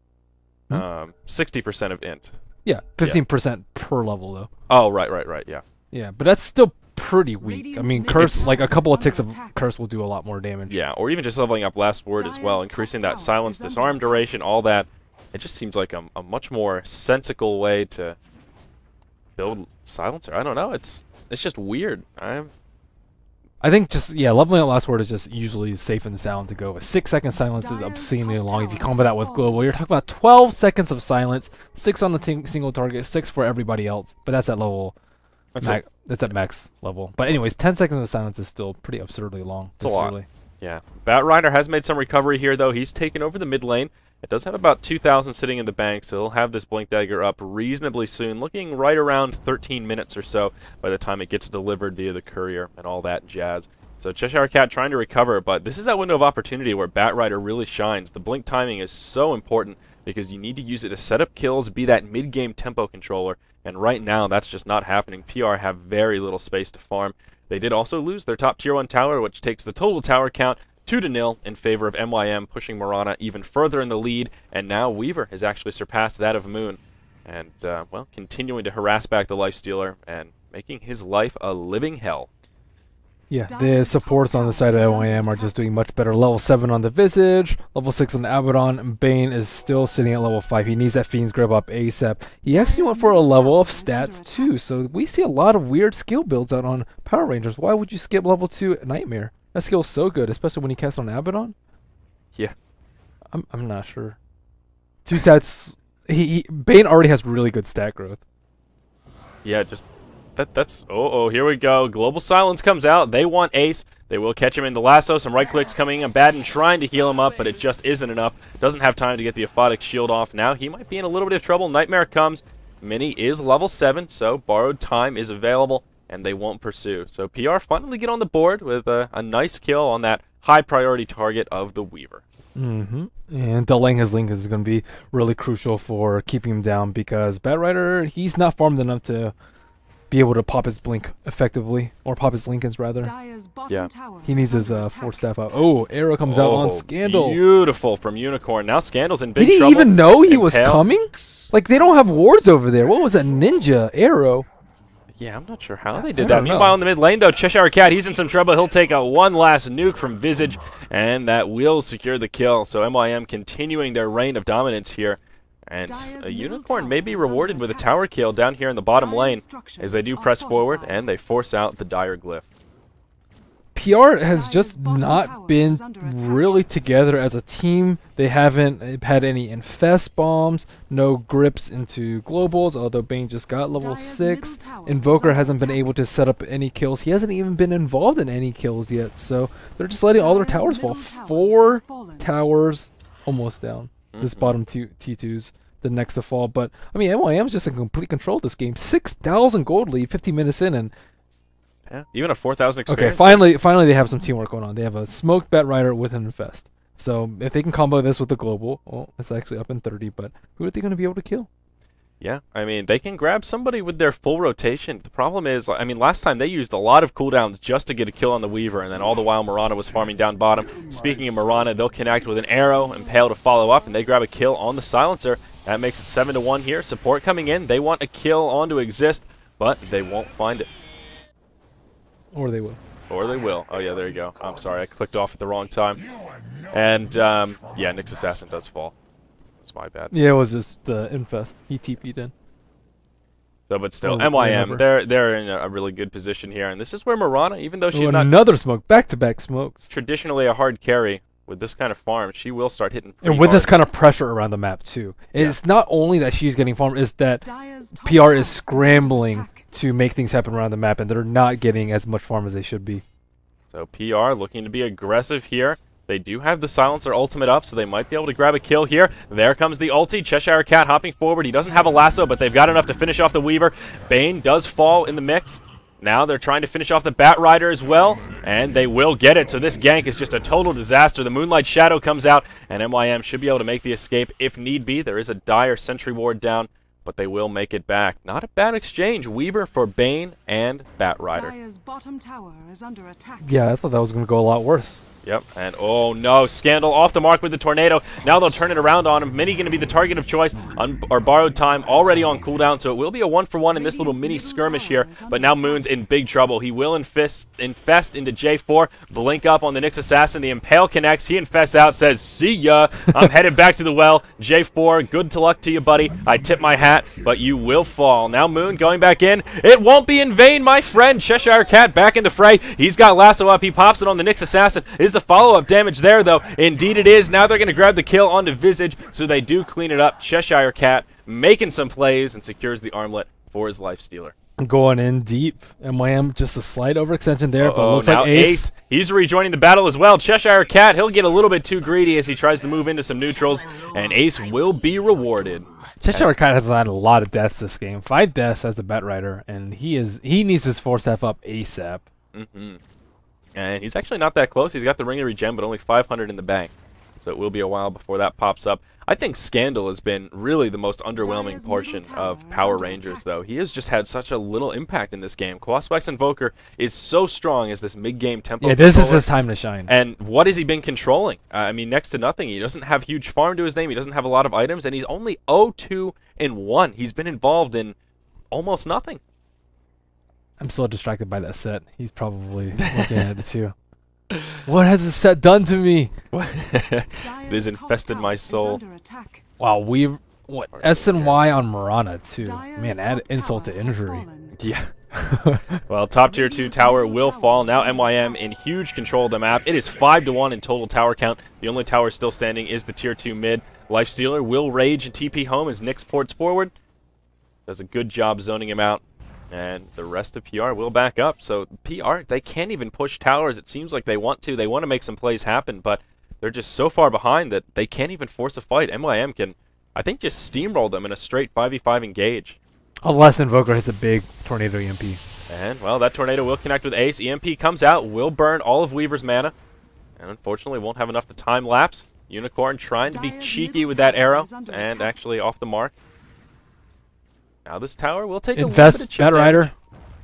Speaker 2: 60% of int.
Speaker 3: Yeah, 15% per level though.
Speaker 2: Oh, right, yeah.
Speaker 3: Yeah, but that's still pretty weak. I mean,
Speaker 1: Radiant's
Speaker 3: Curse,
Speaker 1: middle
Speaker 3: like a couple of
Speaker 1: tower
Speaker 3: ticks
Speaker 1: is
Speaker 3: of
Speaker 1: under attack.
Speaker 3: Curse will do a lot more damage.
Speaker 2: Yeah, or even just leveling up Last Word as well,
Speaker 1: Dire's
Speaker 2: increasing
Speaker 1: top
Speaker 2: that
Speaker 1: tower
Speaker 2: silence,
Speaker 1: is under
Speaker 2: disarm
Speaker 1: attack.
Speaker 2: duration, all that. It just seems like a much more sensical way to build Silencer. I don't know. It's just weird.
Speaker 3: I think just, yeah, leveling up Last Word is just usually safe and sound to go. A 6-second silence is
Speaker 1: Dire's
Speaker 3: obscenely
Speaker 1: top
Speaker 3: long. If you
Speaker 1: tower
Speaker 3: combo that
Speaker 1: has
Speaker 3: with
Speaker 1: fallen.
Speaker 3: Global, you're talking about 12 seconds of silence, 6 on the single target, 6 for everybody else. But that's at level, that's at max level. But anyways, 10 seconds of silence is still pretty absurdly long.
Speaker 2: It's a lot. Yeah. Batrider has made some recovery here, though. He's taken over the mid lane. It does have about 2,000 sitting in the bank, so he'll have this Blink Dagger up reasonably soon, looking right around 13 minutes or so by the time it gets delivered via the courier and all that jazz. So Cheshire Cat trying to recover, but this is that window of opportunity where Batrider really shines. The blink timing is so important because you need to use it to set up kills, be that mid-game tempo controller, and right now that's just not happening. PR have very little space to farm. They did also lose their top tier 1 tower, which takes the total tower count 2-0 in favor of MYM, pushing Mirana even further in the lead, and now Weaver has actually surpassed that of Moon. And, well, continuing to harass back the Lifestealer and making his life a living hell.
Speaker 3: Yeah, the supports on the side of MYM are just doing much better. Level 7 on the Visage, level 6 on the Abaddon, and Bane is still sitting at level 5. He needs that Fiend's Grip up ASAP. He actually went for a level of stats too, so we see a lot of weird skill builds out on Power Rangers. Why would you skip level 2 Nightmare? That skill's so good, especially when you cast on Abaddon.
Speaker 2: Yeah.
Speaker 3: I'm not sure. 2 stats. Bane already has really good stat growth.
Speaker 2: Yeah, just that's here we go. Global Silence comes out. They want Ace. They will catch him in the lasso. Some right clicks coming in. Baden trying to heal him up, but it just isn't enough. Doesn't have time to get the Aphotic Shield off. Now he might be in a little bit of trouble. Nightmare comes. Mini is level 7, so borrowed time is available, and they won't pursue. So PR finally get on the board with a nice kill on that high priority target of the Weaver.
Speaker 3: And delaying his link is going to be really crucial for keeping him down because Batrider, he's not farmed enough to be able to pop his blink effectively, or pop his Lincolns rather.
Speaker 1: Dire's bottom
Speaker 2: Yeah.
Speaker 1: tower
Speaker 3: He needs
Speaker 1: is
Speaker 3: his
Speaker 1: under
Speaker 3: Force
Speaker 1: attack.
Speaker 3: Staff out. Oh, arrow comes out on Scandal.
Speaker 2: Beautiful from Unicorn. Now Scandal's in big
Speaker 3: Did he
Speaker 2: trouble.
Speaker 3: even know he was
Speaker 2: Impale.
Speaker 3: coming? Like, they don't have wards over there. What was that? Ninja arrow?
Speaker 2: Yeah, I'm not sure how they did
Speaker 3: I
Speaker 2: that.
Speaker 3: don't know.
Speaker 2: Meanwhile, in the mid lane, though, Cheshire Cat, he's in some trouble. He'll take out one last nuke from Visage, and that will secure the kill. So MYM continuing their reign of dominance here. And a Unicorn may be rewarded with a tower kill down here in the bottom lane as they do press forward, and they force out the Dire Glyph.
Speaker 3: PR has just not been really together as a team. They haven't had any infest bombs, no grips into globals, although Bane just got level 6. Invoker hasn't been able to set up any kills. He hasn't even been involved in any kills yet, so they're just letting all their towers fall. 4 towers almost down. This bottom T2's the next to fall, but I mean, MYM's just in complete control of this game. 6,000 gold lead, 50 minutes in, and
Speaker 2: Yeah, even a 4,000
Speaker 3: okay,
Speaker 2: experience.
Speaker 3: finally they have some teamwork going on. They have a smoked Batrider with an infest. So if they can combo this with the global, well, it's actually up in 30. But who are they going to be able to kill?
Speaker 2: Yeah, I mean, they can grab somebody with their full rotation. The problem is, I mean, last time they used a lot of cooldowns just to get a kill on the Weaver, and then all the while Mirana was farming down bottom. Speaking of Mirana, they'll connect with an arrow, Impale to follow up, and they grab a kill on the Silencer. That makes it 7-1 here. Support coming in. They want a kill on to exist, but they won't find it.
Speaker 3: Or they will.
Speaker 2: Or they will. Oh, yeah, there you go. I'm sorry, I clicked off at the wrong time. And, yeah, Nyx Assassin does fall. It's my bad.
Speaker 3: Yeah, it was just the infest. He TP'd in.
Speaker 2: So, but still,
Speaker 3: Oh,
Speaker 2: MYM,
Speaker 3: whatever.
Speaker 2: they're in a really good position here. And this is where Mirana, even though she's not
Speaker 3: Another smoke. Back-to-back smokes.
Speaker 2: traditionally a hard carry, with this kind of farm, she will start hitting pretty
Speaker 3: And with this
Speaker 2: hard.
Speaker 3: kind of pressure around the map, too. It's not only that she's getting farmed, it's that
Speaker 1: Dire's top
Speaker 3: PR
Speaker 1: tower
Speaker 3: is
Speaker 1: under
Speaker 3: scrambling
Speaker 1: attack.
Speaker 3: to make things happen around the map, and they're not getting as much farm as they should be.
Speaker 2: So PR looking to be aggressive here. They do have the Silencer ultimate up, so they might be able to grab a kill here. There comes the ulti. Cheshire Cat hopping forward. He doesn't have a lasso, but they've got enough to finish off the Weaver. Bane does fall in the mix. Now they're trying to finish off the Batrider as well, and they will get it. So this gank is just a total disaster. The Moonlight Shadow comes out, and MYM should be able to make the escape if need be. There is a dire sentry ward down, but they will make it back. Not a bad exchange. Weaver for Bane and Batrider.
Speaker 1: Dire's bottom tower is under attack.
Speaker 3: Yeah, I thought that was going to go a lot worse.
Speaker 2: Yep, and oh no, Scandal off the mark with the tornado. Now they'll turn it around on him. Mini going to be the target of choice, or borrowed time already on cooldown, so it will be a 1-for-1 in this little mini skirmish here. But now Moon's in big trouble. He will infest into J4, blink up on the Nyx Assassin. The Impale connects. He infests out, says, see ya. I'm headed back to the well. J4, good to luck to you, buddy. I tip my hat, but you will fall. Now Moon going back in. It won't be in vain, my friend. Cheshire Cat back in the fray. He's got lasso up. He pops it on the Nyx Assassin. Is the follow-up damage there, though? Indeed it is. Now they're going to grab the kill onto Visage, so they do clean it up. Cheshire Cat making some plays and secures the armlet for his Lifestealer.
Speaker 3: Going in deep. MYM just a slight overextension there, but it looks
Speaker 2: now
Speaker 3: like Ace.
Speaker 2: He's rejoining the battle as well. Cheshire Cat, he'll get a little bit too greedy as he tries to move into some neutrals, and Ace will be rewarded.
Speaker 3: Cheshire Cat has had a lot of deaths this game. 5 deaths as the Batrider, and he needs his 4-staff up ASAP.
Speaker 2: And he's actually not that close. He's got the Ring of Regen, but only 500 in the bank. So it will be a while before that pops up. I think Scandal has been really the most underwhelming portion of Power Rangers, though. He has just had such a little impact in this game. Quaspex Invoker is so strong as this mid-game tempo.
Speaker 3: Yeah, this is his time to shine.
Speaker 2: And what has he been controlling? I mean, next to nothing. He doesn't have huge farm to his name. He doesn't have a lot of items, and he's only 0-2-1. He's been involved in almost nothing. I'm
Speaker 3: so distracted by that set. He's probably looking at it too. What has this set done to me?
Speaker 2: It has infested my soul.
Speaker 3: Wow, what SNY on Mirana too. Man, add insult to injury.
Speaker 2: Yeah. Well, top tier 2 tower will fall. Now MYM in huge control of the map. It is 5-1 in total tower count. The only tower still standing is the tier 2 mid. Lifestealer will rage and TP home as Nyx ports forward. Does a good job zoning him out. And the rest of PR will back up. So PR, they can't even push towers. It seems like they want to. They want to make some plays happen, but they're just so far behind that they can't even force a fight. MYM can, I think, just steamroll them in a straight 5v5 engage.
Speaker 3: Unless Invoker hits a big Tornado EMP.
Speaker 2: And, well, that Tornado will connect with Ace. EMP comes out, will burn all of Weaver's mana. And unfortunately won't have enough to time lapse. Unicorn trying to be cheeky with that arrow and actually off the mark. Now this tower will take a little bit of chip
Speaker 3: Batrider.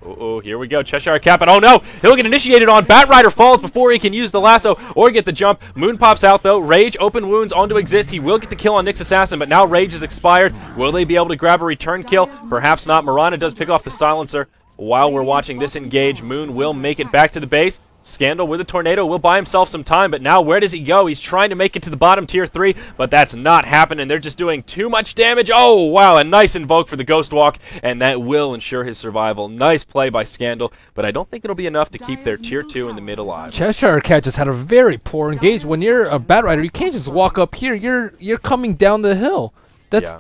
Speaker 2: Oh, here we go. Cheshire Cat, but oh no! He'll get initiated on. Batrider falls before he can use the lasso or get the jump. Moon pops out though. Rage, open wounds onto Exist. He will get the kill on Nyx Assassin, but now Rage is expired. Will they be able to grab a return kill? Perhaps not. Mirana does pick off the silencer. While we're watching this engage, Moon will make it back to the base. Scandal with a tornado will buy himself some time, but now where does he go? He's trying to make it to the bottom tier 3, but that's not happening. They're just doing too much damage. Oh, wow, a nice invoke for the Ghost Walk, and that will ensure his survival. Nice play by Scandal, but I don't think it'll be enough to keep their tier 2 in the mid alive.
Speaker 3: Cheshire Cat just had a very poor engage. When you're a Batrider, you can't just walk up here. You're coming down the hill. That's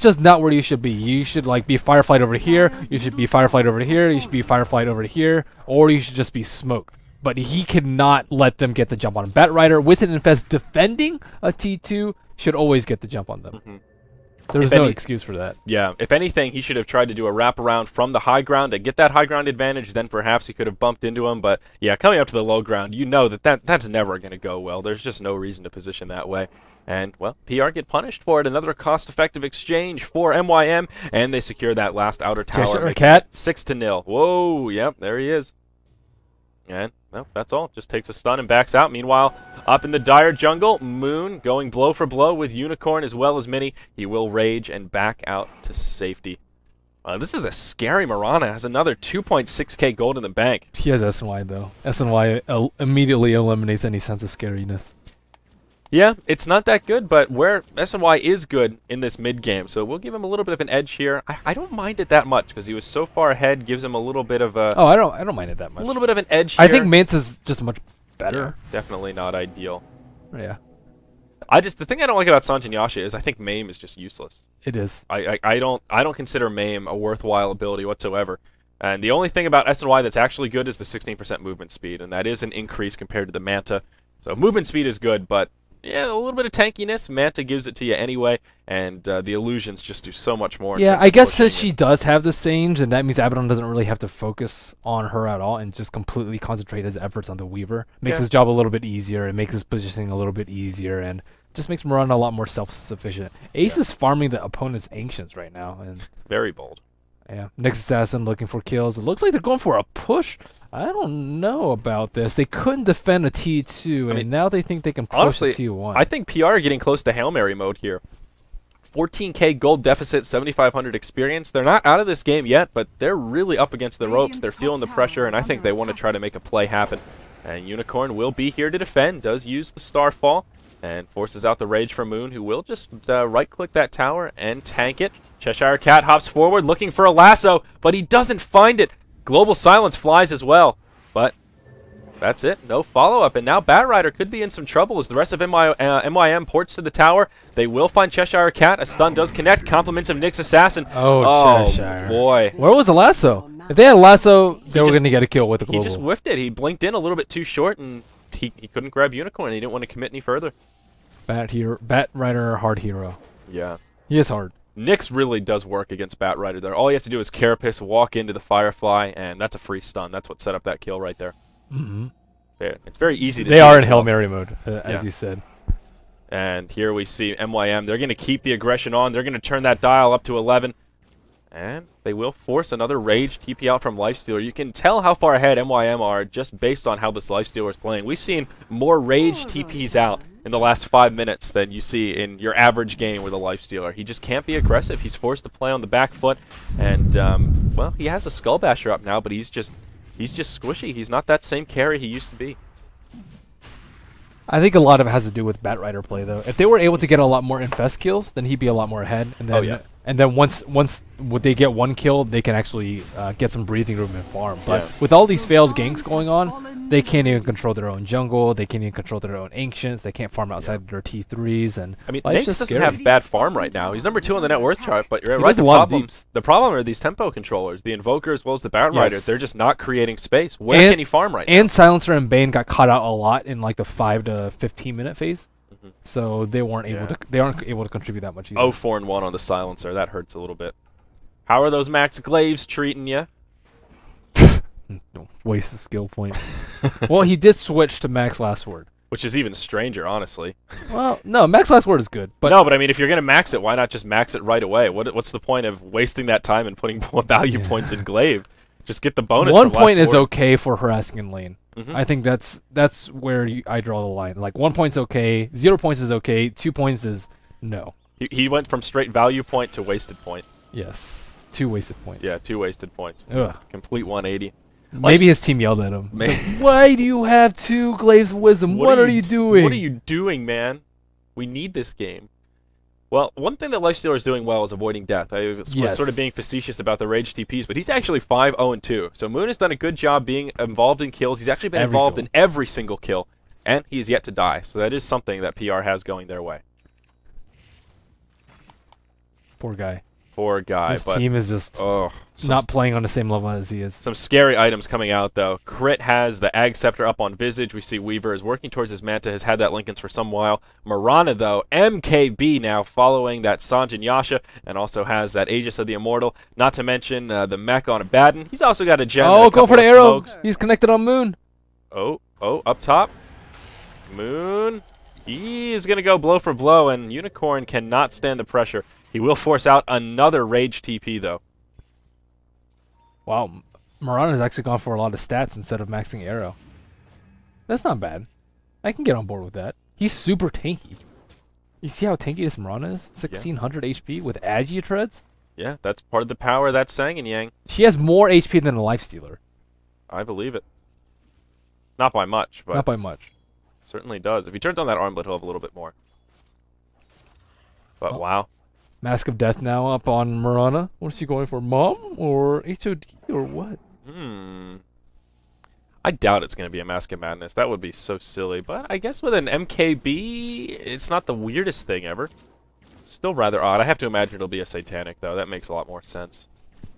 Speaker 3: just not where you should be. You should like be Fireflight over here. You should be Fireflight over here. You should be Fireflight over here, or you should just be smoked. But he cannot let them get the jump on him. Batrider with an infest defending a T2 should always get the jump on them. There's no excuse for that.
Speaker 2: Yeah, if anything, he should have tried to do a wraparound from the high ground to get that high ground advantage. Then perhaps he could have bumped into him. But yeah, coming up to the low ground, you know that's never going to go well. There's just no reason to position that way. And, well, PR get punished for it. Another cost-effective exchange for MYM. And they secure that last outer tower.
Speaker 3: Cat
Speaker 2: 6-0. Whoa, yep, there he is. And, no, that's all. Just takes a stun and backs out. Meanwhile, up in the dire jungle, Moon going blow for blow with Unicorn as well as Mini. He will rage and back out to safety. This is a scary Mirana. Has another 2.6k gold in the bank.
Speaker 3: He has SNY, though. SNY immediately eliminates any sense of scariness.
Speaker 2: Yeah, it's not that good, but where SNY is good in this mid-game, so we'll give him a little bit of an edge here. I don't mind it that much, because he was so far ahead, gives him a little bit of a...
Speaker 3: Oh, I don't mind it that much.
Speaker 2: A little bit of an edge here.
Speaker 3: I think Manta's just much better.
Speaker 2: Yeah, definitely not ideal.
Speaker 3: Yeah.
Speaker 2: The thing I don't like about Sanjin Yasha is I think MYM is just useless.
Speaker 3: It is.
Speaker 2: I don't consider MYM a worthwhile ability whatsoever. And the only thing about SNY that's actually good is the 16% movement speed, and that is an increase compared to the Manta. So movement speed is good, but yeah, a little bit of tankiness. Manta gives it to you anyway, and the illusions just do so much more.
Speaker 3: Yeah, I guess since she does have the Sange, and that means Abaddon doesn't really have to focus on her at all and just completely concentrate his efforts on the Weaver. Makes his job a little bit easier. It makes his positioning a little bit easier, and Just makes Marana a lot more self-sufficient. Ace is farming the opponent's Ancients right now. And
Speaker 2: Very bold.
Speaker 3: yeah, next assassin looking for kills. It looks like they're going for a push. I don't know about this. They couldn't defend a T2, and now they think they can push
Speaker 2: Honestly,
Speaker 3: a T1.
Speaker 2: I think PR are getting close to Hail Mary mode here. 14k gold deficit, 7,500 experience. They're not out of this game yet, but they're really up against the ropes. They're feeling the pressure, and I think they want to try to make a play happen. And Unicorn will be here to defend, does use the Starfall, and forces out the Rage from Moon, who will just right-click that tower and tank it. Cheshire Cat hops forward looking for a lasso, but he doesn't find it. Global Silence flies as well, but that's it. No follow-up, and now Batrider could be in some trouble as the rest of MYM ports to the tower. They will find Cheshire Cat. A stun does connect. Compliments of Nyx Assassin.
Speaker 3: Oh, Cheshire.
Speaker 2: Boy.
Speaker 3: Where was the lasso? If they had a lasso, they were going to get a kill with the global.
Speaker 2: He just whiffed it. He blinked in a little bit too short, and he couldn't grab Unicorn. He didn't want to commit any further.
Speaker 3: Batrider, hard hero.
Speaker 2: Yeah.
Speaker 3: He is hard.
Speaker 2: Nyx really does work against Batrider there. All you have to do is Carapace, walk into the Firefly, and that's a free stun. That's what set up that kill right there. It's very easy to do.
Speaker 3: They are in Hail Mary mode, as you said.
Speaker 2: And here we see MYM. They're going to keep the aggression on. They're going to turn that dial up to 11. And they will force another Rage TP out from Lifestealer. You can tell how far ahead MYM are just based on how this Lifestealer is playing. We've seen more Rage TPs out in the last 5 minutes than you see in your average game with a Lifestealer. He just can't be aggressive. He's forced to play on the back foot. And, well, he has a Skull Basher up now, but he's just squishy. He's not that same carry he used to be.
Speaker 3: I think a lot of it has to do with Batrider play, though. If they were able to get a lot more Infest kills, then he'd be a lot more ahead. And then, and then once would they get one kill, they can actually get some breathing room and farm. But with all these failed ganks going on, they can't even control their own jungle. They can't even control their own Ancients. They can't farm outside of their T3s. And
Speaker 2: I mean, Nyx doesn't have bad farm right now. He's number 2 on the net worth chart, but you're right. The problem are these tempo controllers, the Invoker as well as the Batrider. They're just not creating space. Where can he farm right now?
Speaker 3: And Silencer and Bane got caught out a lot in like the 5 to 15 minute phase. So they weren't able to. They aren't able to contribute that much either.
Speaker 2: 0-4-1 on the Silencer. That hurts a little bit. How are those Max Glaives treating you?
Speaker 3: Don't waste the skill point. Well, he did switch to Max Last Word,
Speaker 2: which is even stranger, honestly.
Speaker 3: Well, no, Max Last Word is good, but
Speaker 2: no, but I mean, if you're gonna max it, why not just max it right away? What's the point of wasting that time and putting more value points in Glaive? Just get the bonus.
Speaker 3: 1 point is okay for harassing in lane.
Speaker 2: Mm-hmm.
Speaker 3: I think that's where I draw the line. Like 1 point's okay, 0 points is okay, 2 points is no.
Speaker 2: He went from straight value point to wasted point.
Speaker 3: Yes, 2 wasted points.
Speaker 2: Yeah, 2 wasted points.
Speaker 3: Ugh.
Speaker 2: Complete 180.
Speaker 3: Maybe his team yelled at him. Like, why do you have 2 Glaives of Wisdom? What are you doing?
Speaker 2: What are you doing, man? We need this game. Well, one thing that Lifestealer is doing well is avoiding death. I was sort of being facetious about the Rage TPs, but he's actually 5-0-2. So Moon has done a good job being involved in kills. He's actually been involved in every single kill, and he's yet to die. So that is something that PR has going their way.
Speaker 3: Poor guy.
Speaker 2: Poor guy.
Speaker 3: His team is just not playing on the same level as he is.
Speaker 2: Some scary items coming out, though. Crit has the Ag Scepter up on Visage. We see Weaver is working towards his Manta, has had that Linken's for some while. Mirana, though, MKB now following that Sanjin Yasha, and also has that Aegis of the Immortal. Not to mention the mech on Abaddon. He's also got a gem.
Speaker 3: Oh, go for the arrow. He's connected on Moon.
Speaker 2: Oh, up top. Moon. He is going to go blow for blow, and Unicorn cannot stand the pressure. He will force out another Rage TP, though.
Speaker 3: Wow, Mirana's actually gone for a lot of stats instead of maxing Arrow. That's not bad. I can get on board with that. He's super tanky. You see how tanky this Mirana is? 1600 HP with Agi treads?
Speaker 2: Yeah, that's part of the power that's Sang and Yang.
Speaker 3: She has more HP than a Lifestealer.
Speaker 2: I believe it. Not by much, but...
Speaker 3: Not by much.
Speaker 2: Certainly does. If he turns on that armlet, he'll have a little bit more. But wow.
Speaker 3: Mask of Death now up on Mirana. What is she going for? Mom or HOD or what?
Speaker 2: I doubt it's going to be a Mask of Madness. That would be so silly. But I guess with an MKB, it's not the weirdest thing ever. Still rather odd. I have to imagine it'll be a Satanic, though. That makes a lot more sense.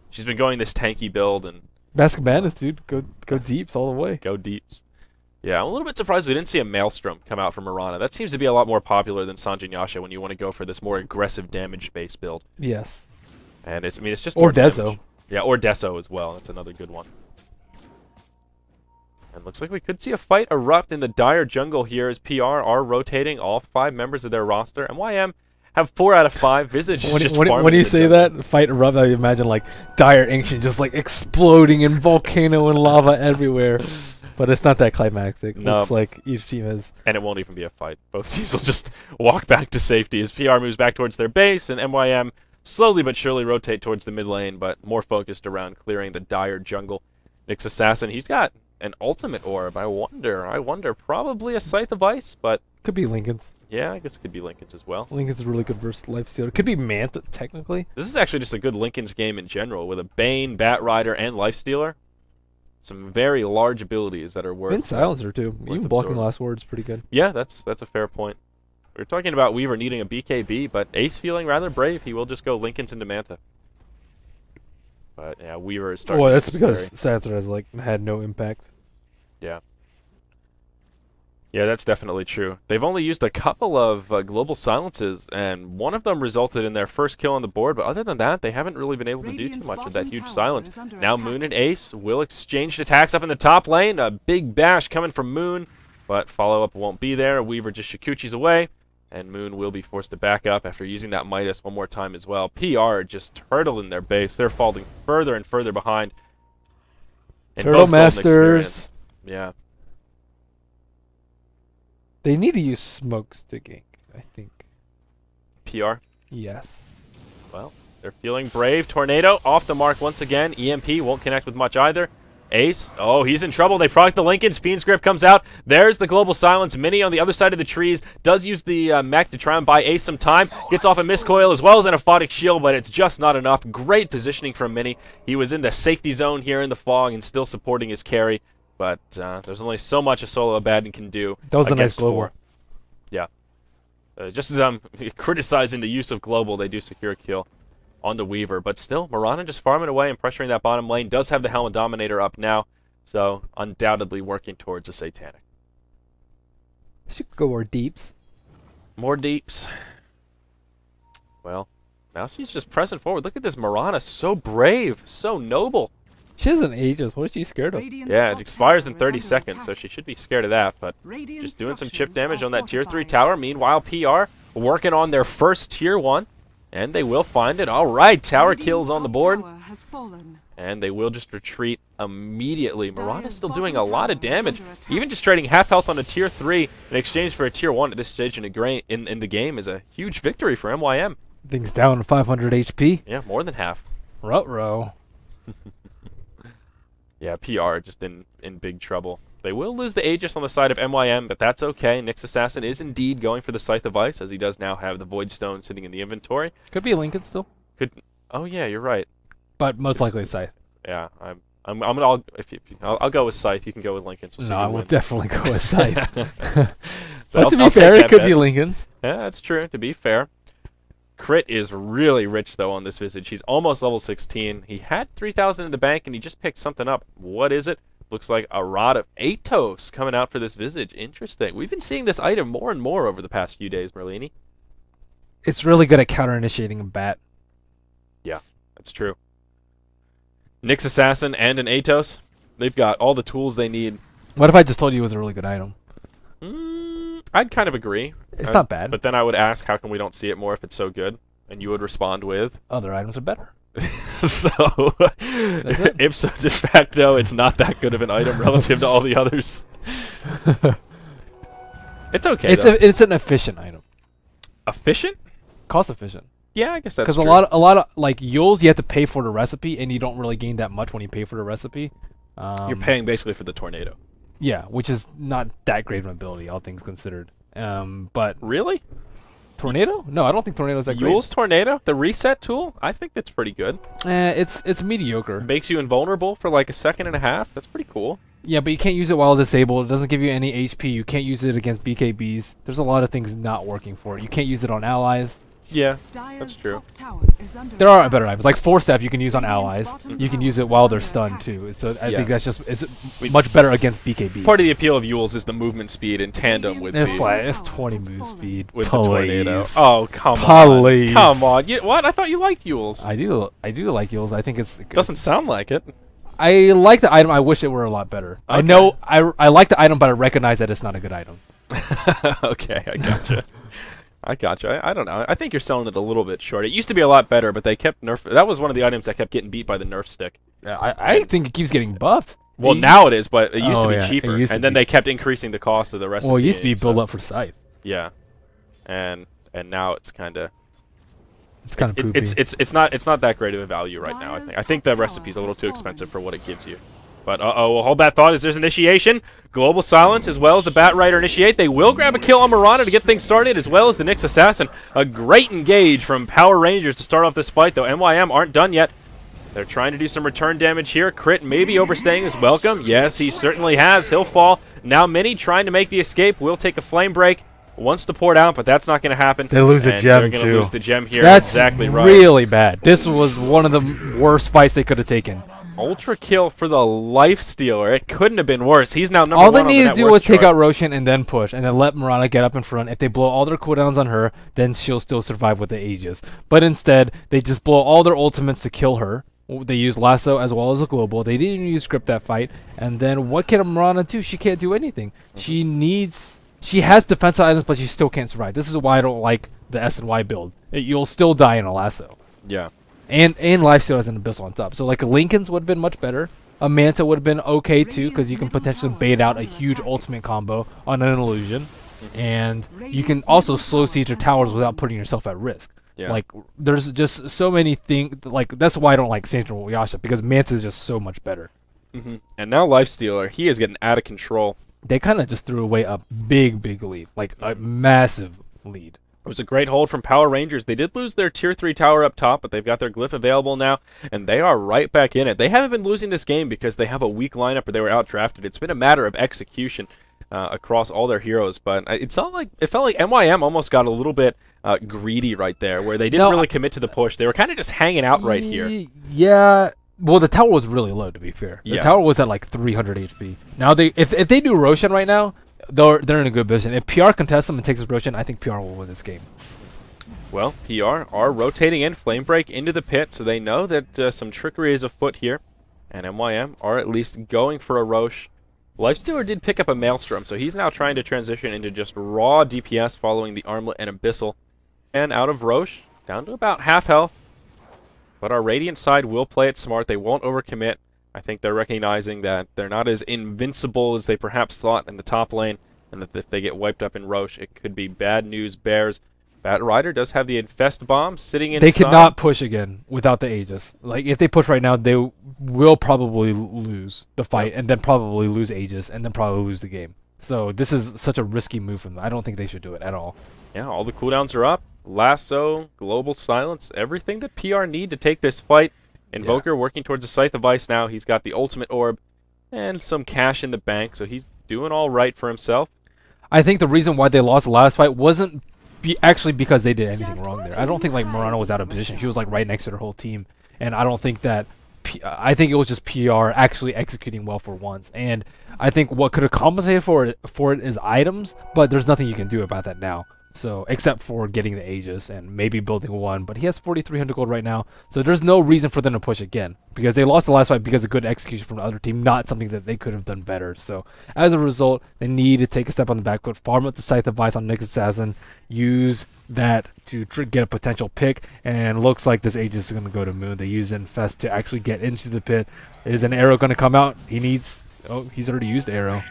Speaker 2: She's been going this tanky build. And
Speaker 3: Mask of Madness, dude. Go deeps all the way.
Speaker 2: Go deeps. Yeah, I'm a little bit surprised we didn't see a Maelstrom come out from Mirana. That seems to be a lot more popular than Sanjin Yasha when you want to go for this more aggressive damage-based build.
Speaker 3: Yes.
Speaker 2: And it's, I mean, it's just
Speaker 3: or Deso.
Speaker 2: Yeah, or Deso as well. That's another good one. And looks like we could see a fight erupt in the dire jungle here as PR are rotating all 5 members of their roster. MYM have 4 out of 5. Visage is just farming
Speaker 3: when you
Speaker 2: in the
Speaker 3: say
Speaker 2: jungle.
Speaker 3: that, fight erupt, I imagine like dire ancient just like exploding and volcano and lava everywhere. But it's not that climactic.
Speaker 2: No.
Speaker 3: Looks like each team has...
Speaker 2: And it won't even be a fight. Both teams will just walk back to safety as PR moves back towards their base, and MYM slowly but surely rotate towards the mid lane, but more focused around clearing the dire jungle. Nyx Assassin, he's got an ultimate orb. I wonder, probably a Scythe of Ice, but...
Speaker 3: Could be Lincoln's.
Speaker 2: Yeah, I guess it could be Lincoln's as well.
Speaker 3: Lincoln's is really good versus Lifestealer. Could be Manta, technically.
Speaker 2: This is actually just a good Lincoln's game in general, with a Bane, Bat Rider, and Lifestealer. Some very large abilities that are worth...
Speaker 3: And Silencer, too. Even blocking
Speaker 2: absorbing.
Speaker 3: last word's pretty good.
Speaker 2: Yeah, that's a fair point. We were talking about Weaver needing a BKB, but Ace feeling rather brave. He will just go Lincoln's into Manta. But yeah, Weaver is starting
Speaker 3: Well,
Speaker 2: to
Speaker 3: that's
Speaker 2: get
Speaker 3: because
Speaker 2: scary.
Speaker 3: Silencer has like had no impact.
Speaker 2: Yeah. Yeah, that's definitely true. They've only used a couple of global silences, and one of them resulted in their first kill on the board, but other than that, they haven't really been able to do too much with that huge silence. Now Moon and Ace will exchange attacks up in the top lane. A big bash coming from Moon, but follow-up won't be there. Weaver just Shikuchi's away, and Moon will be forced to back up after using that Midas one more time as well. PR just turtling their base. They're falling further and further behind. And
Speaker 3: Turtle
Speaker 2: both Golden
Speaker 3: Masters.
Speaker 2: Experience. Yeah.
Speaker 3: They need to use smokes to gank, I think.
Speaker 2: PR.
Speaker 3: Yes.
Speaker 2: Well, they're feeling brave. Tornado off the mark once again. EMP won't connect with much either. Ace, oh, he's in trouble. They proc the Lincoln's. Fiend's Grip comes out. There's the global silence. Mini on the other side of the trees does use the mech to try and buy Ace some time. Gets off a miscoil as well as an aphotic shield, but it's just not enough. Great positioning from Mini. He was in the safety zone here in the fog and still supporting his carry. But there's only so much a solo Abaddon can do.
Speaker 3: That was a nice
Speaker 2: against
Speaker 3: global.
Speaker 2: 4. Yeah. Just as I'm criticizing the use of global, they do secure a kill onto Weaver. But still, Mirana just farming away and pressuring that bottom lane. Does have the Helmet Dominator up now, so undoubtedly working towards a Satanic.
Speaker 3: She could go more deeps.
Speaker 2: More deeps. Well, now she's just pressing forward. Look at this Mirana, so brave, so noble.
Speaker 3: She has an Aegis. What is she scared of?
Speaker 2: Yeah, it expires in 30 seconds, so she should be scared of that, but just doing some chip damage on that tier 3 tower. Meanwhile, PR working on their first tier 1, and they will find it. All right, tower kills on the board, and they will just retreat immediately. Mirana's still doing a lot of damage. Even just trading half health on a tier 3 in exchange for a tier 1 at this stage in the game is a huge victory for MYM.
Speaker 3: Things down to 500 HP.
Speaker 2: Yeah, more than half.
Speaker 3: Ruh-roh.
Speaker 2: Yeah, PR just in big trouble. They will lose the Aegis on the side of MYM, but that's okay. Nyx Assassin is indeed going for the Scythe of Ice, as he does now have the Void Stone sitting in the inventory.
Speaker 3: Could be Lincoln still.
Speaker 2: Oh yeah, you're right.
Speaker 3: But most likely Scythe.
Speaker 2: Yeah, I'll go with Scythe. You can go with Lincoln. We'll see
Speaker 3: No,
Speaker 2: who
Speaker 3: I will
Speaker 2: wins.
Speaker 3: definitely go with Scythe.
Speaker 2: So
Speaker 3: But to be
Speaker 2: I'll take
Speaker 3: fair,
Speaker 2: that
Speaker 3: it could
Speaker 2: bet.
Speaker 3: be Lincoln's.
Speaker 2: Yeah, that's true. To be fair. Crit is really rich, though, on this Visage. He's almost level 16. He had 3,000 in the bank, and he just picked something up. What is it? Looks like a Rod of Atos coming out for this Visage. Interesting. We've been seeing this item more and more over the past few days, Merlini.
Speaker 3: It's really good at counter-initiating a bat.
Speaker 2: Yeah, that's true. Nyx Assassin and an Atos. They've got all the tools they need.
Speaker 3: What if I just told you it was a really good item?
Speaker 2: I'd kind of agree.
Speaker 3: It's not bad.
Speaker 2: But then I would ask, how come we don't see it more if it's so good? And you would respond with...
Speaker 3: Other items are better.
Speaker 2: So, ipso de facto, it's not that good of an item relative to all the others. It's okay,
Speaker 3: It's an efficient item.
Speaker 2: Efficient?
Speaker 3: Cost efficient.
Speaker 2: Yeah, I guess that's
Speaker 3: Because
Speaker 2: true.
Speaker 3: a lot of like Yules, you have to pay for the recipe, and you don't really gain that much when you pay for the recipe.
Speaker 2: You're paying basically for the tornado.
Speaker 3: Yeah, which is not that great of an ability, all things considered. But
Speaker 2: Really?
Speaker 3: Tornado? No, I don't think Tornado's that
Speaker 2: Yule's Tornado? The reset tool? I think that's pretty good.
Speaker 3: great. It's mediocre.
Speaker 2: Makes you invulnerable for like a second and a half. That's pretty cool.
Speaker 3: Yeah, but you can't use it while disabled. It doesn't give you any HP. You can't use it against BKBs. There's a lot of things not working for it. You can't use it on allies.
Speaker 2: Yeah, that's true.
Speaker 3: There are better items, like Force Staff you can use on allies. You can use it while they're stunned too. So I think that's just it's much better against BKBs.
Speaker 2: Part of the appeal of Yule's is the movement speed in tandem with
Speaker 3: It's
Speaker 2: the,
Speaker 3: like it's 20 move speed.
Speaker 2: with the tornado.
Speaker 3: Please.
Speaker 2: Oh, come on.
Speaker 3: Please.
Speaker 2: Come on. What? I thought you liked Yule's.
Speaker 3: I do like Yules. I think it's
Speaker 2: Doesn't sound like it.
Speaker 3: I like the item. I wish it were a lot better.
Speaker 2: Okay.
Speaker 3: I know I like the item, but I recognize that it's not a good item.
Speaker 2: Okay, I gotcha. I gotcha. I don't know. I think you're selling it a little bit short. It used to be a lot better, but they kept nerf. That was one of the items that kept getting beat by the nerf stick.
Speaker 3: I think it keeps getting buffed.
Speaker 2: Well, now it is, but it used to be
Speaker 3: yeah,
Speaker 2: cheaper, and then they kept increasing the cost of the recipe.
Speaker 3: Well, it used to be build up for Scythe.
Speaker 2: Yeah, and now it's kind of
Speaker 3: poopy.
Speaker 2: it's not that great of a value right now. I think the recipe's a little too expensive for what it gives you. But well, hold that thought as there's initiation. Global Silence as well as the Bat Rider initiate. They will grab a kill on Marana to get things started, as well as the Nyx Assassin. A great engage from Power Rangers to start off this fight, though MYM aren't done yet. They're trying to do some return damage here. Crit maybe overstaying his welcome. Yes, he certainly has. He'll fall. Now Mini trying to make the escape. Will take a flame break. Wants to pour it out, but that's not going to happen.
Speaker 3: They lose a gem,
Speaker 2: they're going to lose the gem here.
Speaker 3: That's
Speaker 2: exactly right.
Speaker 3: really bad. This was one of the worst fights they could have taken.
Speaker 2: Ultra kill for the Life Stealer. It couldn't have been worse. He's now number
Speaker 3: all
Speaker 2: one.
Speaker 3: All they needed to do was take out Roshan and then push, and then let Marana get up in front. If they blow all their cooldowns on her, then she'll still survive with the Aegis. But instead, they just blow all their ultimates to kill her. They used Lasso as well as a Global. They didn't use Script that fight. And then what can Marana do? She can't do anything. She has defensive items, but she still can't survive. This is why I don't like the S and Y build. You'll still die in a Lasso.
Speaker 2: Yeah.
Speaker 3: And Lifesteal has an Abyssal on top. So like a Lincoln's would have been much better. A Manta would have been okay too, because you can potentially bait out a huge ultimate combo on an illusion. And you can also slow siege your towers without putting yourself at risk.
Speaker 2: Yeah.
Speaker 3: Like, there's just so many things. Like, that's why I don't like Sanctuary Yasha, because Manta is just so much better.
Speaker 2: And now Life Stealer, he is getting out of control.
Speaker 3: They kind of just threw away a big lead. Like, a massive lead.
Speaker 2: It was a great hold from Power Rangers. They did lose their Tier 3 tower up top, but they've got their Glyph available now, and they are right back in it. They haven't been losing this game because they have a weak lineup or they were outdrafted. It's been a matter of execution across all their heroes, but it felt like MYM almost got a little bit greedy right there, where they didn't really commit to the push. They were kind of just hanging out right here.
Speaker 3: Yeah. Well, the tower was really low, to be fair. The tower was at like 300 HP. Now, if they do Roshan right now, they're in a good position. If PR contests them and takes his Roshan, I think PR will win this game.
Speaker 2: Well, PR are rotating in Flame Break into the pit, so they know that some trickery is afoot here. And MYM are at least going for a Rosh. Lifestealer did pick up a Maelstrom, so he's now trying to transition into just raw DPS following the Armlet and Abyssal. And out of Rosh, down to about half health. But our Radiant side will play it smart. They won't overcommit. I think they're recognizing that they're not as invincible as they perhaps thought in the top lane, and that if they get wiped up in Rosh, it could be bad news bears. Bat Rider does have the Infest Bomb sitting inside.
Speaker 3: They could not push again without the Aegis. Like, if they push right now, they will probably lose the fight, and then probably lose Aegis, and then probably lose the game. So this is such a risky move from them. I don't think they should do it at all.
Speaker 2: Yeah, all the cooldowns are up. Lasso, Global Silence, everything that PR need to take this fight. Invoker working towards the Scythe of Ice now. He's got the Ultimate Orb and some cash in the bank, so he's doing all right for himself.
Speaker 3: I think the reason why they lost the last fight wasn't actually because they did anything wrong there. I don't think like Marana was out of position. She was like right next to their whole team, and I don't think that. I think it was just PR actually executing well for once, and I think what could have compensated for it is items, but there's nothing you can do about that now. So, except for getting the Aegis and maybe building one, but he has 4,300 gold right now, so there's no reason for them to push again, because they lost the last fight because of good execution from the other team, not something that they could have done better. So, as a result, they need to take a step on the back foot, farm up the Scythe of Ice on Nyx Assassin, use that to get a potential pick, and looks like this Aegis is going to go to Moon. They use Infest to actually get into the pit. Is an arrow going to come out? He needs... Oh, he's already used the arrow.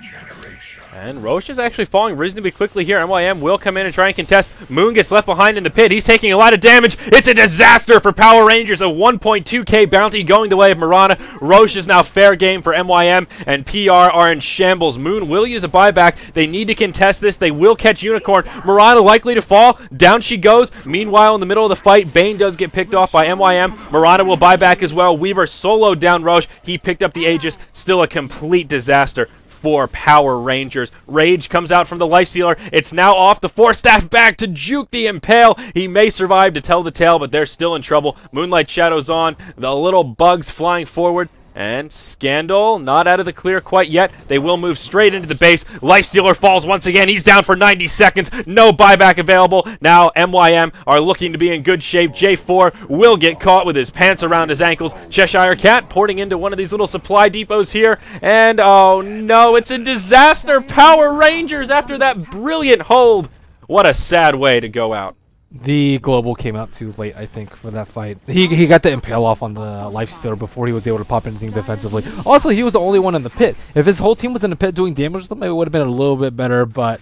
Speaker 2: And Roche is actually falling reasonably quickly here. MYM will come in and try and contest. Moon gets left behind in the pit. He's taking a lot of damage. It's a disaster for Power Rangers. A 1.2k bounty going the way of Marana. Roche is now fair game for MYM, and PR are in shambles. Moon will use a buyback. They need to contest this. They will catch Unicorn. Marana likely to fall. Down she goes. Meanwhile, in the middle of the fight, Bane does get picked off by MYM. Marana will buy back as well. Weaver soloed down Roche. He picked up the Aegis. Still a complete disaster for Power Rangers. Rage comes out from the Lifestealer. It's now off the Force Staff back to juke the Impale. He may survive to tell the tale, but they're still in trouble. Moonlight Shadows on. The little bugs flying forward. And Scandal not out of the clear quite yet. They will move straight into the base. Lifestealer falls once again. He's down for 90 seconds. No buyback available. Now MYM are looking to be in good shape. J4 will get caught with his pants around his ankles. Cheshire Cat porting into one of these little supply depots here. And oh no, it's a disaster. Power Rangers after that brilliant hold. What a sad way to go out.
Speaker 3: The global came out too late, I think, for that fight. He got the impale off on the lifestealer before he was able to pop anything defensively. Also, he was the only one in the pit. If his whole team was in the pit doing damage to them, it would have been a little bit better, but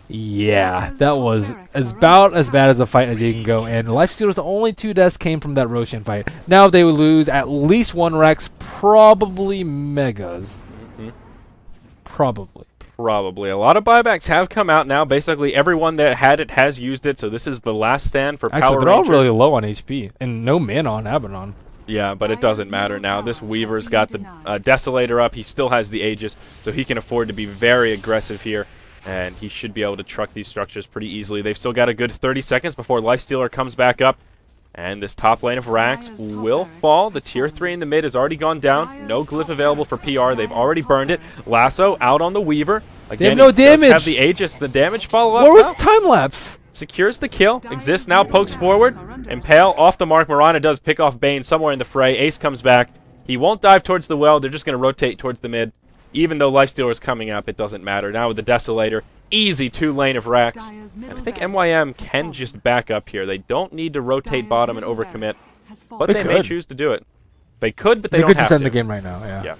Speaker 3: yeah, that was about as bad as a fight as you can go. And lifestealer's only 2 deaths came from that Roshan fight. Now they would lose at least 1 Rex, probably Megas. Probably.
Speaker 2: Probably. A lot of buybacks have come out now. Basically, everyone that had it has used it, so this is the last stand for Power
Speaker 3: Rangers. They're all really
Speaker 2: Rangers.
Speaker 3: low on HP, and no mana on Abaddon.
Speaker 2: Yeah, but it doesn't matter now. This Weaver's got the Desolator up. He still has the Aegis, so he can afford to be very aggressive here, and he should be able to truck these structures pretty easily. They've still got a good 30 seconds before Lifestealer comes back up. And this top lane of Rax will fall. The tier 3 in the mid has already gone down. No glyph available for PR. They've already burned it. Lasso out on the Weaver. Again,
Speaker 3: they have no damage.
Speaker 2: Have the Aegis. The damage follow-up.
Speaker 3: What was the time lapse?
Speaker 2: Secures the kill. Exists now. Pokes forward. Impale off the mark. Mirana does pick off Bane somewhere in the fray. Ace comes back. He won't dive towards the well. They're just going to rotate towards the mid. Even though Lifestealer is coming up, it doesn't matter. Now with the Desolator, easy 2 lane of Rax. And I think MYM can just back up here. They don't need to rotate bottom and overcommit, but they may choose to do it. They could, but they don't have to.
Speaker 3: They could just end the game right now, yeah.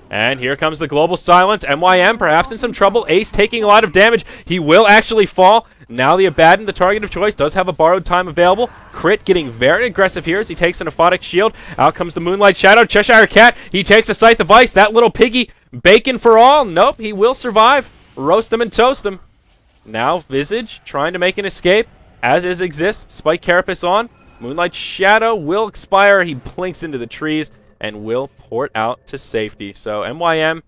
Speaker 2: And here comes the global silence. MYM perhaps in some trouble. Ace taking a lot of damage. He will actually fall. Now the Abaddon, the target of choice, does have a borrowed time available. Crit getting very aggressive here as he takes an Aphotic Shield. Out comes the Moonlight Shadow. Cheshire Cat, he takes a Scythe of Ice. That little piggy, bacon for all. Nope, he will survive. Roast him and toast him. Now Visage trying to make an escape, as is Exist. Spike Carapace on. Moonlight Shadow will expire. He blinks into the trees and will port out to safety. So MYM,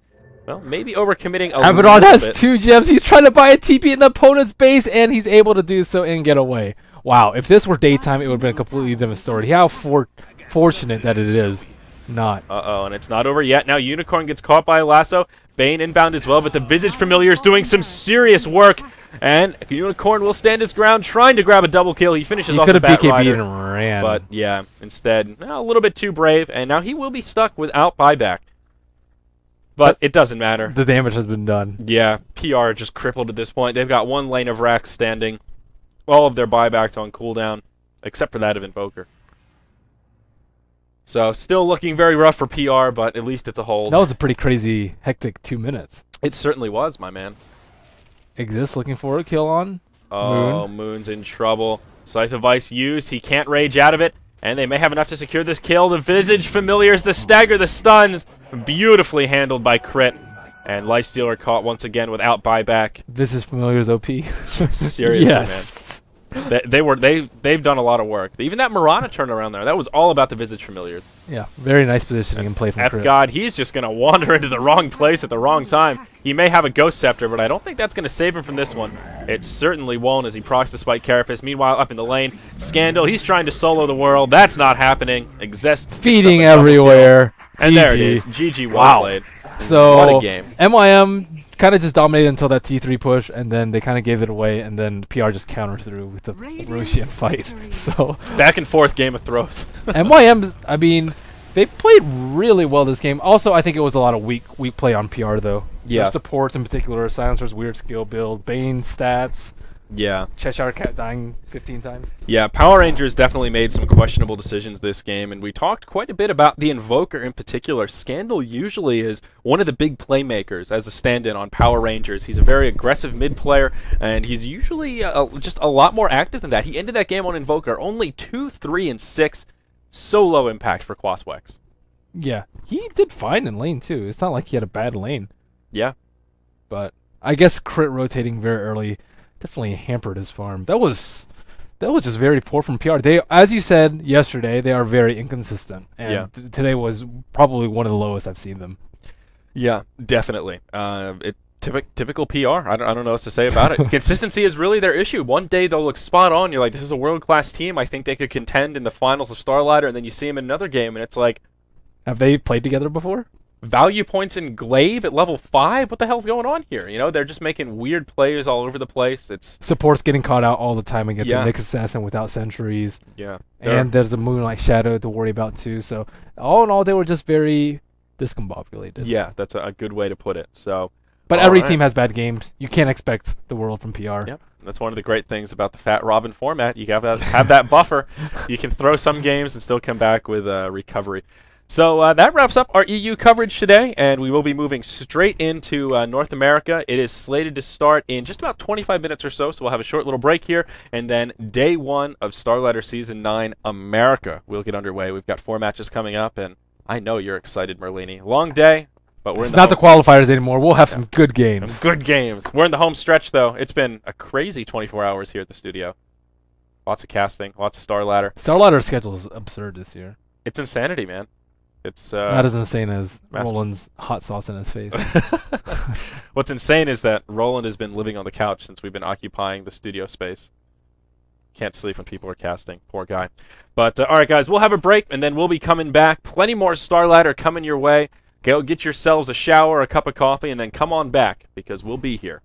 Speaker 2: well, maybe overcommitting a little bit.
Speaker 3: Abaddon has 2 gems. He's trying to buy a TP in the opponent's base, and he's able to do so and get away. Wow, if this were daytime, it would have been a completely different story. How fortunate that it is not.
Speaker 2: Uh-oh, and it's not over yet. Now Unicorn gets caught by a lasso. Bane inbound as well, but the Visage Familiar is doing some serious work. And Unicorn will stand his ground, trying to grab a double kill. He finishes off the Bat Rider,
Speaker 3: and ran.
Speaker 2: but yeah, instead, a little bit too brave, and now he will be stuck without buyback. But it doesn't matter.
Speaker 3: The damage has been done.
Speaker 2: Yeah, PR just crippled at this point. They've got 1 lane of Rax standing. All of their buybacks on cooldown, except for that of Invoker. So, still looking very rough for PR, but at least it's a hold.
Speaker 3: That was a pretty crazy, hectic 2 minutes.
Speaker 2: It certainly was, my man.
Speaker 3: Exists looking for a kill on
Speaker 2: Oh,
Speaker 3: Moon.
Speaker 2: Moon's in trouble. Scythe of Ice used. He can't rage out of it. And they may have enough to secure this kill. The Visage Familiars, the stagger, the stuns. Beautifully handled by Crit. And Lifestealer caught once again without buyback.
Speaker 3: Visage Familiar's OP.
Speaker 2: Seriously,
Speaker 3: yes.
Speaker 2: man. They've done a lot of work. Even that Mirana turnaround there, that was all about the Visage Familiars.
Speaker 3: Yeah, very nice positioning and play from Crit.
Speaker 2: F-God, he's just going to wander into the wrong place at the wrong time. He may have a Ghost Scepter, but I don't think that's going to save him from this one. It certainly won't as he procs the Spike Carapace. Meanwhile, up in the lane, Scandal, he's trying to solo the world. That's not happening. Exist.
Speaker 3: Feeding everywhere.
Speaker 2: And
Speaker 3: GG.
Speaker 2: there it is. GG, well
Speaker 3: Wow.
Speaker 2: played.
Speaker 3: So,
Speaker 2: what a game.
Speaker 3: MYM kind of just dominated until that T3 push, and then they kind of gave it away, and then PR just countered through with the Roshan fight. So
Speaker 2: back and forth Game of Throws.
Speaker 3: MYM, I mean, they played really well this game. Also, I think it was a lot of weak play on PR, though.
Speaker 2: Yeah.
Speaker 3: Their supports in particular, Silencer's weird skill build, Bane stats,
Speaker 2: Yeah.
Speaker 3: Cheshire Cat dying 15 times.
Speaker 2: Yeah, Power Rangers definitely made some questionable decisions this game, and we talked quite a bit about the Invoker in particular. Scandal usually is one of the big playmakers as a stand-in on Power Rangers. He's a very aggressive mid player, and he's usually just a lot more active than that. He ended that game on Invoker only 2, 3, and 6. So low impact for Quaswex.
Speaker 3: Yeah, he did fine in lane, too. It's not like he had a bad lane.
Speaker 2: Yeah.
Speaker 3: But I guess Crit rotating very early definitely hampered his farm. That was just very poor from PR. They, as you said yesterday, they are very inconsistent, and
Speaker 2: Yeah.
Speaker 3: Today was probably one of the lowest I've seen them.
Speaker 2: Yeah, definitely. Typical PR. I don't know what to say about it. Consistency is really their issue. One day they'll look spot on. You're like, this is a world-class team. I think they could contend in the finals of Starladder, and then you see them in another game, and it's like,
Speaker 3: Have they played together before?
Speaker 2: Value points in Glaive at level 5? What the hell's going on here? You know, they're just making weird plays all over the place. It's
Speaker 3: Support's getting caught out all the time against
Speaker 2: Yeah.
Speaker 3: a Nyx Assassin without sentries.
Speaker 2: yeah.
Speaker 3: And there's the Moonlight Shadow to worry about too. So all in all, they were just very discombobulated.
Speaker 2: Yeah, that's a good way to put it. So,
Speaker 3: But
Speaker 2: all
Speaker 3: every
Speaker 2: right.
Speaker 3: team has bad games. You can't expect the world from PR.
Speaker 2: Yep. That's one of the great things about the Fat Robin format. You have that buffer. You can throw some games and still come back with recovery. So that wraps up our EU coverage today, and we will be moving straight into North America. It is slated to start in just about 25 minutes or so, so we'll have a short little break here, and then day 1 of Starladder Season 9 America will get underway. We've got 4 matches coming up, and I know you're excited, Merlini. Long day, but we're
Speaker 3: It's
Speaker 2: in
Speaker 3: not the qualifiers anymore. We'll have some good games.
Speaker 2: good games. We're in the home stretch, though. It's been a crazy 24 hours here at the studio. Lots of casting, lots of Starladder.
Speaker 3: Starladder's schedule is absurd this year.
Speaker 2: It's insanity, man. It's
Speaker 3: Not as insane as
Speaker 2: massive.
Speaker 3: Roland's hot sauce in his face.
Speaker 2: What's insane is that Roland has been living on the couch since we've been occupying the studio space. Can't sleep when people are casting. Poor guy. But, all right, guys, we'll have a break, and then we'll be coming back. Plenty more Starladder coming your way. Go get yourselves a shower, a cup of coffee, and then come on back, because we'll be here